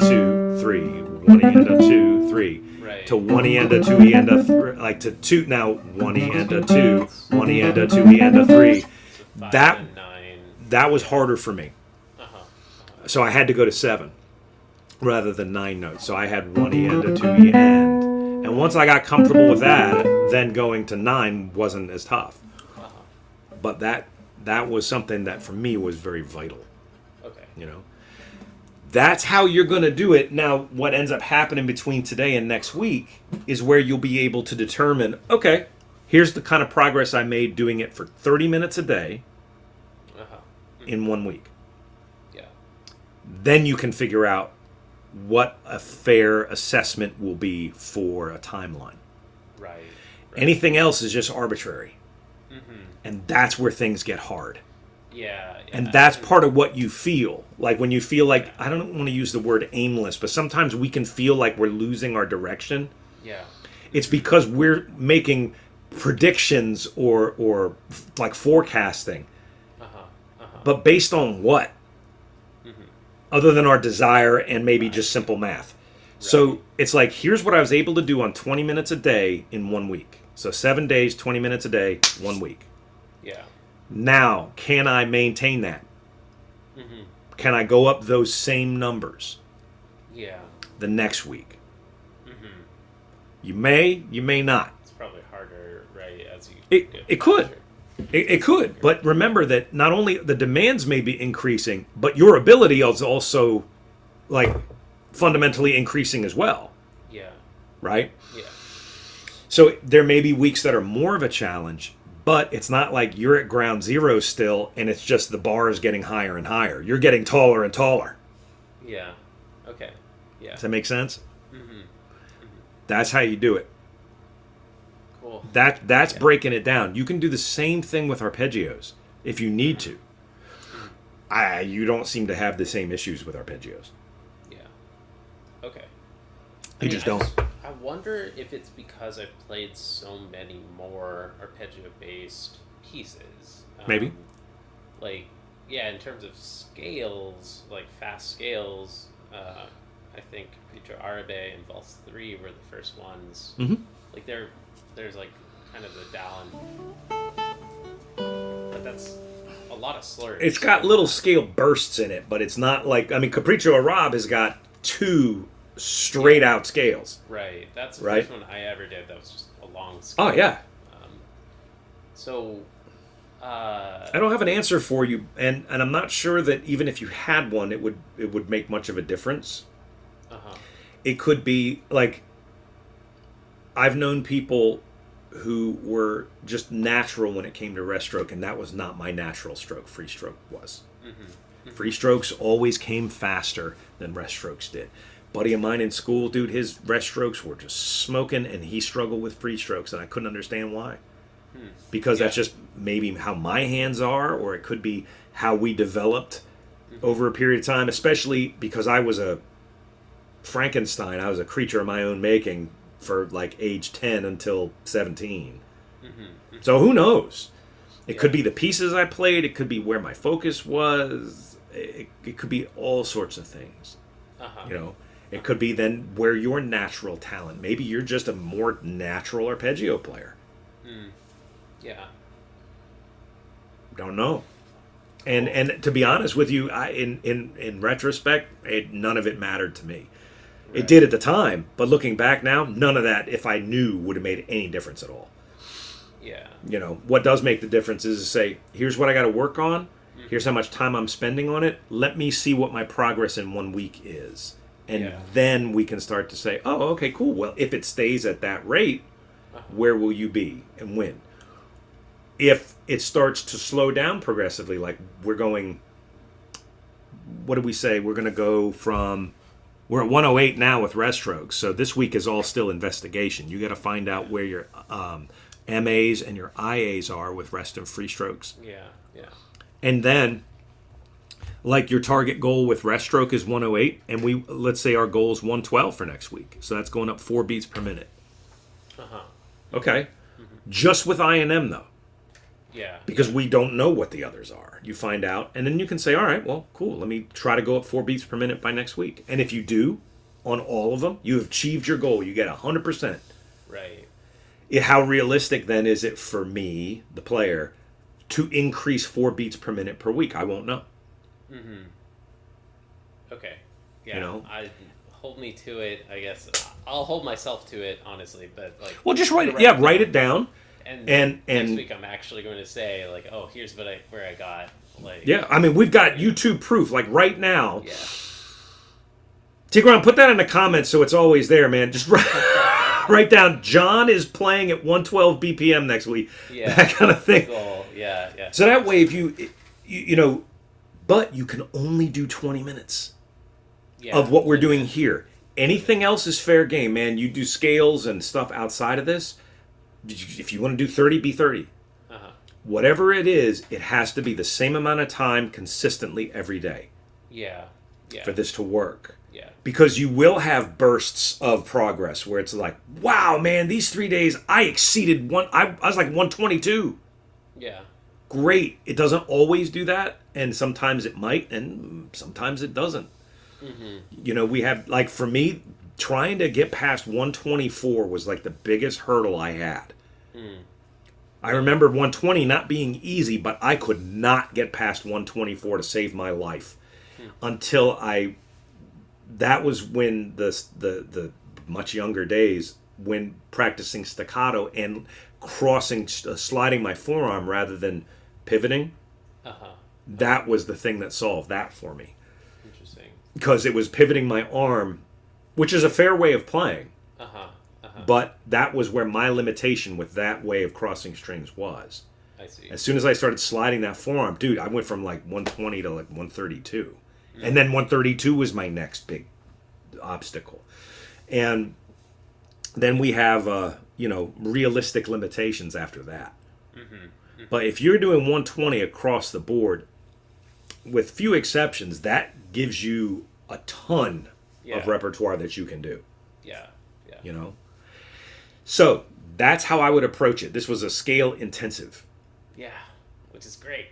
S2: 2 3, 1 2 3,
S1: Right.
S2: to 1 2 like to two now. 1 2, 1 2 3.
S1: So 5
S2: That
S1: and 9.
S2: that was harder for me.
S1: Uh-huh.
S2: So I had to go to 7 rather than 9 notes. So I had 1 2 end. And once I got comfortable with that, then going to 9 wasn't as tough.
S1: Uh-huh.
S2: But that was something that for me was very vital.
S1: Okay.
S2: You know, that's how you're going to do it. Now, what ends up happening between today and next week is where you'll be able to determine, okay, here's the kind of progress I made doing it for 30 minutes a day
S1: Uh-huh.
S2: in 1 week.
S1: Yeah.
S2: Then you can figure out what a fair assessment will be for a timeline.
S1: Right.
S2: Anything else is just arbitrary.
S1: Mm-hmm.
S2: And that's where things get hard.
S1: Yeah.
S2: And that's part of what you feel. Like when you feel like, I don't want to use the word aimless, but sometimes we can feel like we're losing our direction.
S1: Yeah.
S2: It's because we're making predictions or like forecasting.
S1: Uh-huh. Uh-huh.
S2: But based on what?
S1: Mm-hmm.
S2: Other than our desire and maybe just simple math. So it's like, here's what I was able to do on 20 minutes a day in 1 week. So 7 days, 20 minutes a day, 1 week.
S1: Yeah.
S2: Now, can I maintain that?
S1: Mm-hmm.
S2: Can I go up those same numbers
S1: Yeah.
S2: the next week?
S1: Mm-hmm.
S2: You may not.
S1: It's probably harder, right, as you
S2: It could. It could. But remember that not only the demands may be increasing, but your ability is also like fundamentally increasing as well.
S1: Yeah.
S2: Right?
S1: Yeah.
S2: So there may be weeks that are more of a challenge, but it's not like you're at ground zero still and it's just the bar is getting higher and higher. You're getting taller and taller.
S1: Yeah. Okay. Yeah.
S2: Does that make sense?
S1: Mm-hmm. Mm-hmm.
S2: That's how you do it.
S1: Cool.
S2: That's breaking it down. You can do the same thing with arpeggios if you need to. You don't seem to have the same issues with arpeggios.
S1: Yeah. Okay.
S2: You just don't.
S1: I wonder if it's because I've played so many more arpeggio-based pieces.
S2: Maybe.
S1: Like, yeah, in terms of scales, like fast scales, I think Capriccio Arabe and Valse 3 were the first ones.
S2: Mm-hmm.
S1: Like, there's like kind of the Dallin. But that's a lot of slurs.
S2: It's got little scale bursts in it, but it's not like, I mean, Capriccio Arabe has got 2 straight out scales.
S1: Right. That's the
S2: Right.
S1: first one I ever did that was just a long scale.
S2: Oh, yeah.
S1: So,
S2: I don't have an answer for you, and I'm not sure that even if you had one, it would make much of a difference.
S1: uh-huh.
S2: It could be like, I've known people who were just natural when it came to rest stroke, and that was not my natural stroke. Free stroke was.
S1: Mm-hmm. Mm-hmm.
S2: Free strokes always came faster than rest strokes did. Buddy of mine in school, dude, his rest strokes were just smoking, and he struggled with free strokes, and I couldn't understand why. Because that's just maybe how my hands are, or it could be how we developed over a period of time, especially because I was a Frankenstein. I was a creature of my own making for like age 10 until 17.
S1: Mm-hmm. Mm-hmm.
S2: So who knows? It could be the pieces I played. It could be where my focus was. It could be all sorts of things.
S1: Uh-huh.
S2: You know, it could be then where your natural talent. Maybe you're just a more natural arpeggio player.
S1: Yeah.
S2: Don't know. And to be honest with you, in retrospect, none of it mattered to me.
S1: Right.
S2: It did at the time, but looking back now, none of that, if I knew, would have made any difference at all.
S1: Yeah.
S2: You know, what does make the difference is to say, here's what I got to work on. Here's how much time I'm spending on it. Let me see what my progress in 1 week is. And then we can start to say, oh, okay, cool. Well, if it stays at that rate, where will you be and when? If it starts to slow down progressively, like we're going, what did we say? We're going to go from, we're at 108 now with rest strokes. So this week is all still investigation. You got to find out where your MAs and your IAs are with rest and free strokes.
S1: Yeah. Yeah.
S2: And then, like your target goal with rest stroke is 108, and let's say our goal is 112 for next week. So that's going up 4 beats per minute.
S1: Uh-huh.
S2: Okay. Just with I&M though.
S1: Yeah.
S2: Because we don't know what the others are. whatever. You find out, and then you can say, all right, well, cool. Let me try to go up 4 beats per minute by next week. And if you do on all of them, you have achieved your goal. You get 100%.
S1: Right.
S2: How realistic then is it for me, the player, to increase 4 beats per minute per week? I won't know.
S1: Mm-hmm. Okay.
S2: You
S1: Yeah.
S2: know,
S1: I hold me to it. I guess I'll hold myself to it, honestly. But like,
S2: well, just
S1: I'm
S2: write
S1: gonna
S2: it.
S1: write
S2: Yeah,
S1: it
S2: write
S1: down.
S2: it down,
S1: And next
S2: and
S1: week, I'm actually going to say like, oh, here's where I got. Like,
S2: yeah. I mean, we've got
S1: you know,
S2: YouTube proof. Like right now,
S1: yeah.
S2: Tigran, put that in the comments so it's always there, man. Just write down. John is playing at 112 BPM next week.
S1: Yeah,
S2: That kind of
S1: that's the
S2: thing.
S1: goal. Yeah, yeah.
S2: So that way, if you know, but you can only do 20 minutes
S1: Yeah,
S2: of what we're
S1: and
S2: doing here. Anything else is fair game, man. You do scales and stuff outside of this. If you want to do 30, be 30.
S1: uh-huh.
S2: Whatever it is, it has to be the same amount of time consistently every day
S1: Yeah, yeah,
S2: for this to work.
S1: yeah,
S2: Because you will have bursts of progress where it's like, wow, man, these 3 days I exceeded one. I was like 122.
S1: yeah.
S2: Great. It doesn't always do that. And sometimes it might, and sometimes it doesn't.
S1: Mm-hmm.
S2: You know, we have, like, for me, trying to get past 124 was like the biggest hurdle I had.
S1: Mm.
S2: I remember 120 not being easy, but I could not get past 124 to save my life
S1: Hmm.
S2: until I. That was when the much younger days when practicing staccato and sliding my forearm rather than pivoting.
S1: Uh-huh.
S2: That was the thing that solved that for me
S1: Interesting.
S2: because it was pivoting my arm, which is a fair way of playing.
S1: Uh-huh. Uh-huh.
S2: But that was where my limitation with that way of crossing strings was.
S1: I see.
S2: As soon as I started sliding that forearm, dude, I went from like 120 to like 132.
S1: Mm.
S2: And then 132 was my next big obstacle. And then we have, realistic limitations after that.
S1: Mm-hmm. Mm-hmm.
S2: But if you're doing 120 across the board, with few exceptions, that gives you a ton
S1: Yeah.
S2: of repertoire that you can do,
S1: Yeah. Yeah.
S2: you know? So that's how I would approach it. This was a scale intensive.
S1: Yeah. Which is great.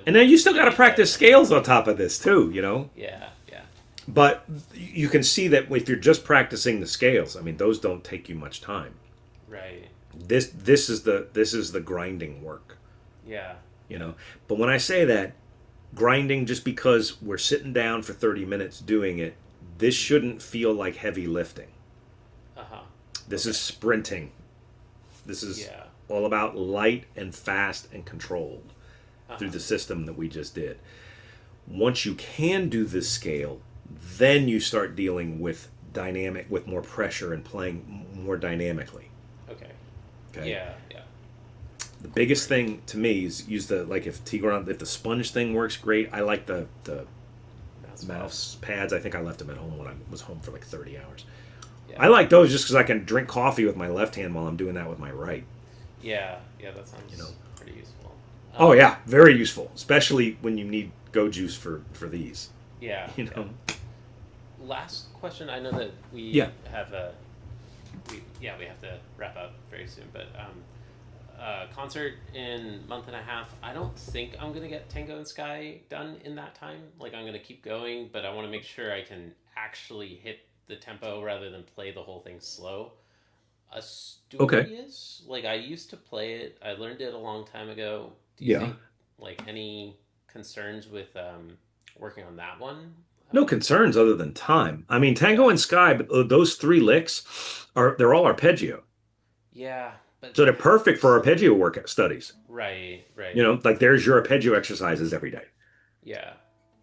S2: And then you still got to practice scales on top of this too, you know?
S1: Yeah. Yeah.
S2: But you can see that if you're just practicing the scales, I mean, those don't take you much time.
S1: Right.
S2: This is the grinding work,
S1: Yeah.
S2: you know? But when I say that, grinding just because we're sitting down for 30 minutes doing it, this shouldn't feel like heavy lifting.
S1: Uh-huh.
S2: This is sprinting. This is
S1: Yeah.
S2: all about light and fast and controlled
S1: Uh-huh.
S2: through the system that we just did. Once you can do this scale, then you start dealing with with more pressure and playing more dynamically.
S1: Okay.
S2: Okay.
S1: Yeah. Yeah.
S2: The biggest thing to me is use if the sponge thing works great. I like the mouse pads. I think I left them at home when I was home for like 30 hours.
S1: Yeah.
S2: I like those just because I can drink coffee with my left hand while I'm doing that with my right.
S1: Yeah. Yeah. That sounds
S2: You know.
S1: pretty useful.
S2: Oh yeah, very useful, especially when you need go juice for these.
S1: Yeah.
S2: You know.
S1: Yeah. Last question. I know that we
S2: Yeah.
S1: have we have to wrap up very soon, but concert in month and a half. I don't think I'm gonna get Tango and Sky done in that time. Like I'm gonna keep going, but I want to make sure I can actually hit the tempo rather than play the whole thing slow.
S2: Okay.
S1: Asturias, like I used to play it. I learned it a long time ago. Do you
S2: Yeah.
S1: think like any concerns with working on that one?
S2: No concerns other than time. I mean, Tango and Sky, but those 3 licks they're all arpeggio,
S1: Yeah, but
S2: so they're perfect for arpeggio work studies.
S1: right, right.
S2: You know, like there's your arpeggio exercises every day.
S1: Yeah,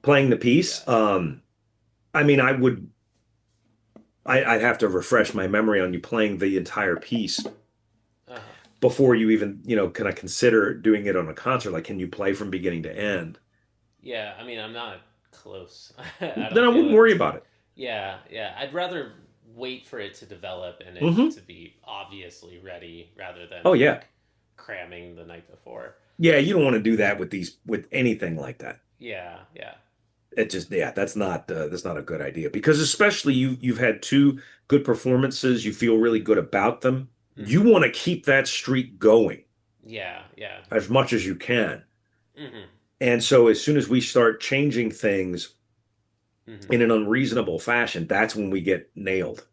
S2: Playing the
S1: yeah.
S2: piece. I mean, I'd have to refresh my memory on you playing the entire piece
S1: Uh-huh.
S2: before you even, can I consider doing it on a concert? Like, can you play from beginning to end?
S1: Yeah, I mean, I'm not close. I
S2: Then
S1: don't
S2: I
S1: feel
S2: wouldn't
S1: it.
S2: worry about it.
S1: Yeah, yeah. I'd rather wait for it to develop and it
S2: Hmm.
S1: to be obviously ready rather than
S2: Oh yeah,
S1: like cramming the night before.
S2: yeah. You don't want to do that with anything like that.
S1: Yeah, yeah.
S2: It just, yeah, that's not a good idea because especially you've had 2 good performances. You feel really good about them. You
S1: Mm-hmm.
S2: want to keep that streak going
S1: Yeah, yeah.
S2: as much as you can.
S1: Mm-hmm.
S2: And so as soon as we start changing things
S1: Hmm.
S2: in an unreasonable fashion, that's when we get nailed.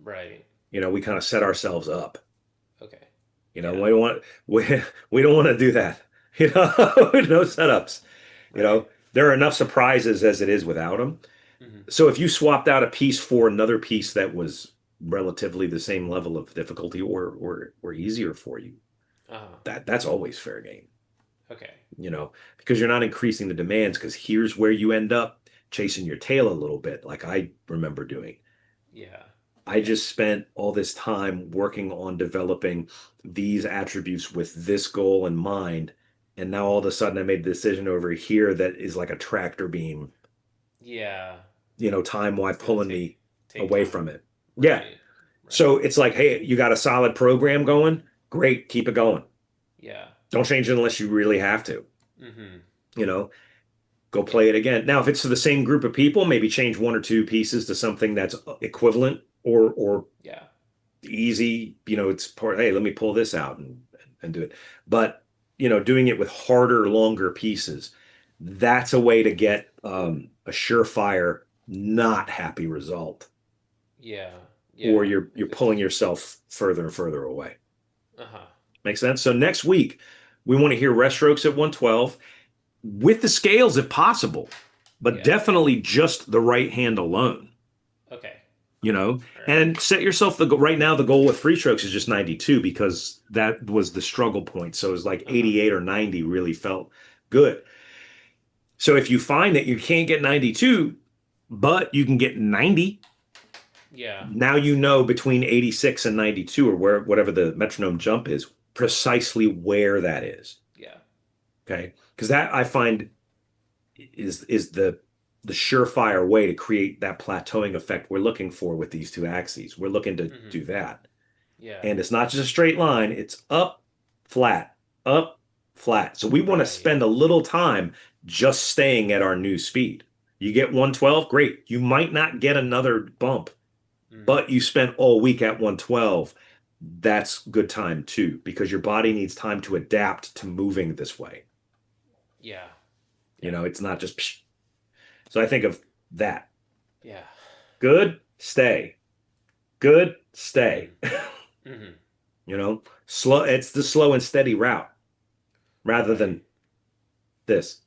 S1: Right.
S2: We kind of set ourselves up.
S1: Okay.
S2: We
S1: Yeah.
S2: don't want we don't want to do that. No setups.
S1: Right.
S2: There are enough surprises as it is without them.
S1: Hmm.
S2: So if you swapped out a piece for another piece that was relatively the same level of difficulty or easier for you,
S1: Uh-huh.
S2: that's always fair game.
S1: Okay.
S2: Because you're not increasing the demands, because here's where you end up chasing your tail a little bit, like I remember doing.
S1: Yeah.
S2: I just spent all this time working on developing these attributes with this goal in mind. And now all of a sudden I made a decision over here that is like a tractor beam,
S1: Yeah.
S2: time-wise
S1: It's gonna
S2: pulling
S1: take
S2: me
S1: take
S2: away
S1: time.
S2: from it. Yeah.
S1: Right. Right.
S2: So it's like, hey, you got a solid program going? Great, keep it going.
S1: Yeah.
S2: Don't change it unless you really have to.
S1: Hmm.
S2: You know, Go
S1: Yeah.
S2: play it again. Now, if it's to the same group of people, maybe change one or two pieces to something that's equivalent or
S1: Yeah.
S2: easy. It's part, hey, let me pull this out and do it. But, doing it with harder, longer pieces, that's a way to get a surefire, not happy result,
S1: Yeah.
S2: or
S1: Yeah.
S2: you're
S1: If it's
S2: pulling
S1: just
S2: yourself further and further away.
S1: uh-huh.
S2: Make sense? So next week, we want to hear rest strokes at 112 with the scales if possible, but
S1: Yeah.
S2: definitely just the right hand alone,
S1: Okay.
S2: you
S1: Cool.
S2: know,
S1: All right.
S2: and set yourself right now, the goal with free strokes is just 92 because that was the struggle point. So it was like
S1: Uh-huh.
S2: 88 or 90 really felt good. So if you find that you can't get 92, but you can get 90,
S1: Yeah.
S2: now you know between 86 and 92 or whatever the metronome jump is, precisely where that is.
S1: Yeah.
S2: Okay. Because that I find is the surefire way to create that plateauing effect we're looking for with these two axes. We're looking to
S1: Hmm.
S2: do that.
S1: Yeah.
S2: And it's not just a straight line, it's up, flat, up, flat. So we want to
S1: Right.
S2: spend a little time just staying at our new speed. You get 112, great. You might not get another bump,
S1: Hmm.
S2: but you spent all week at 112. That's good time too, because your body needs time to adapt to moving this way.
S1: Yeah. Yeah.
S2: It's not just psh. So I think of that.
S1: Yeah.
S2: Good, stay. Good, stay.
S1: Hmm. Hmm.
S2: Slow. It's the slow and steady route rather
S1: Right.
S2: than this.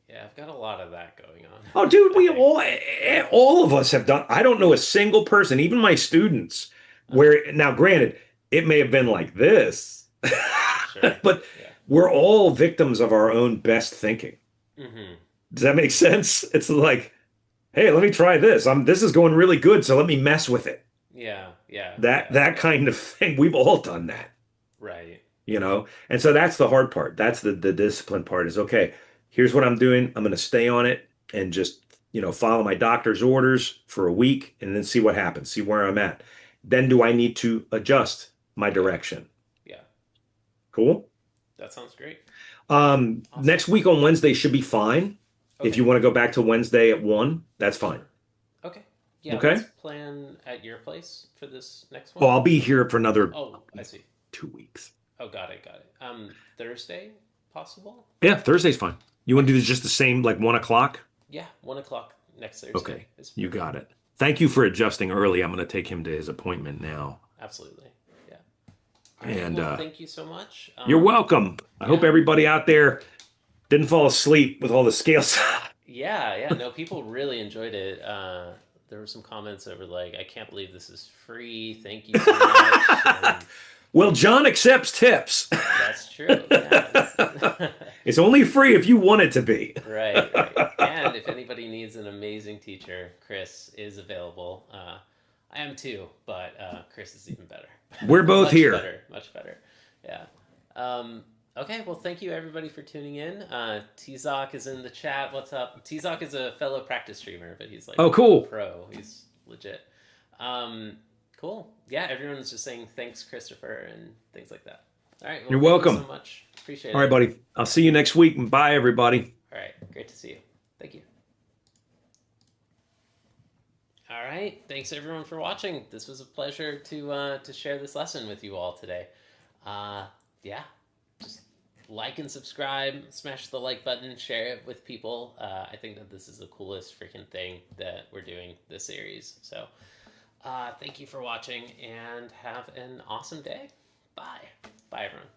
S1: Yeah, I've got a lot of that going on,
S2: Oh, dude,
S1: I
S2: we
S1: think.
S2: all of us have done. I don't know a single person, even my students,
S1: Uh-huh.
S2: where now, granted, it may have been like this,
S1: Sure.
S2: but
S1: Yeah.
S2: we're all victims of our own best thinking.
S1: Hmm.
S2: Does that make sense? It's like, hey, let me try this. This is going really good, so let me mess with it.
S1: Yeah. Yeah.
S2: That
S1: Yeah.
S2: that kind of thing. We've all done that.
S1: Right.
S2: And so that's the hard part. That's the discipline part is okay, here's what I'm doing. I'm going to stay on it and just, follow my doctor's orders for a week and then see what happens, see where I'm at. Then do I need to adjust my
S1: Yeah.
S2: direction?
S1: Yeah.
S2: Cool.
S1: That sounds great. Awesome.
S2: Next week on Wednesday should be fine. If
S1: Okay.
S2: you want to go back to Wednesday at 1, that's fine.
S1: Sure. Okay. Yeah, let's
S2: Okay.
S1: plan at your place for this next
S2: Oh,
S1: one.
S2: I'll be here for another
S1: Oh, I see.
S2: 2 weeks.
S1: Oh, got it, got it. Thursday, possible?
S2: Yeah, Thursday's fine. You want to
S1: Okay.
S2: do just the same, like 1 o'clock?
S1: Yeah, 1 o'clock next Thursday
S2: Okay,
S1: is
S2: you
S1: perfect.
S2: got it. Thank you for adjusting early. I'm going to take him to his appointment now.
S1: Absolutely. Yeah. All right.
S2: And
S1: Well, thank you so much.
S2: you're welcome. I hope
S1: Yeah.
S2: everybody out there didn't fall asleep with all the scales.
S1: Yeah, yeah. No, people really enjoyed it. There were some comments that were like, "I can't believe this is free. Thank you so much." And
S2: Well, John accepts tips.
S1: that's true. Yeah.
S2: It's only free if you want it to be.
S1: Right, right. And if anybody needs an amazing teacher, Chris is available. I am too, but Chris is even better.
S2: We're both
S1: Much
S2: here.
S1: better, much better. Yeah. Okay, well, thank you everybody for tuning in. Tzok is in the chat. What's up? Tzok is a fellow practice streamer, but he's like
S2: Oh,
S1: a
S2: cool.
S1: pro. He's legit. Cool. Yeah, everyone's just saying thanks, Christopher, and things like that. All right, well,
S2: You're
S1: thank you so
S2: welcome.
S1: much. Appreciate
S2: All right,
S1: it.
S2: buddy. I'll see you next week. Bye, everybody.
S1: All right, great to see you. Thank you. All right, thanks everyone for watching. This was a pleasure to share this lesson with you all today. Yeah, just like and subscribe, smash the like button, share it with people. I think that this is the coolest freaking thing that we're doing this series. So thank you for watching and have an awesome day. Bye. Bye, everyone.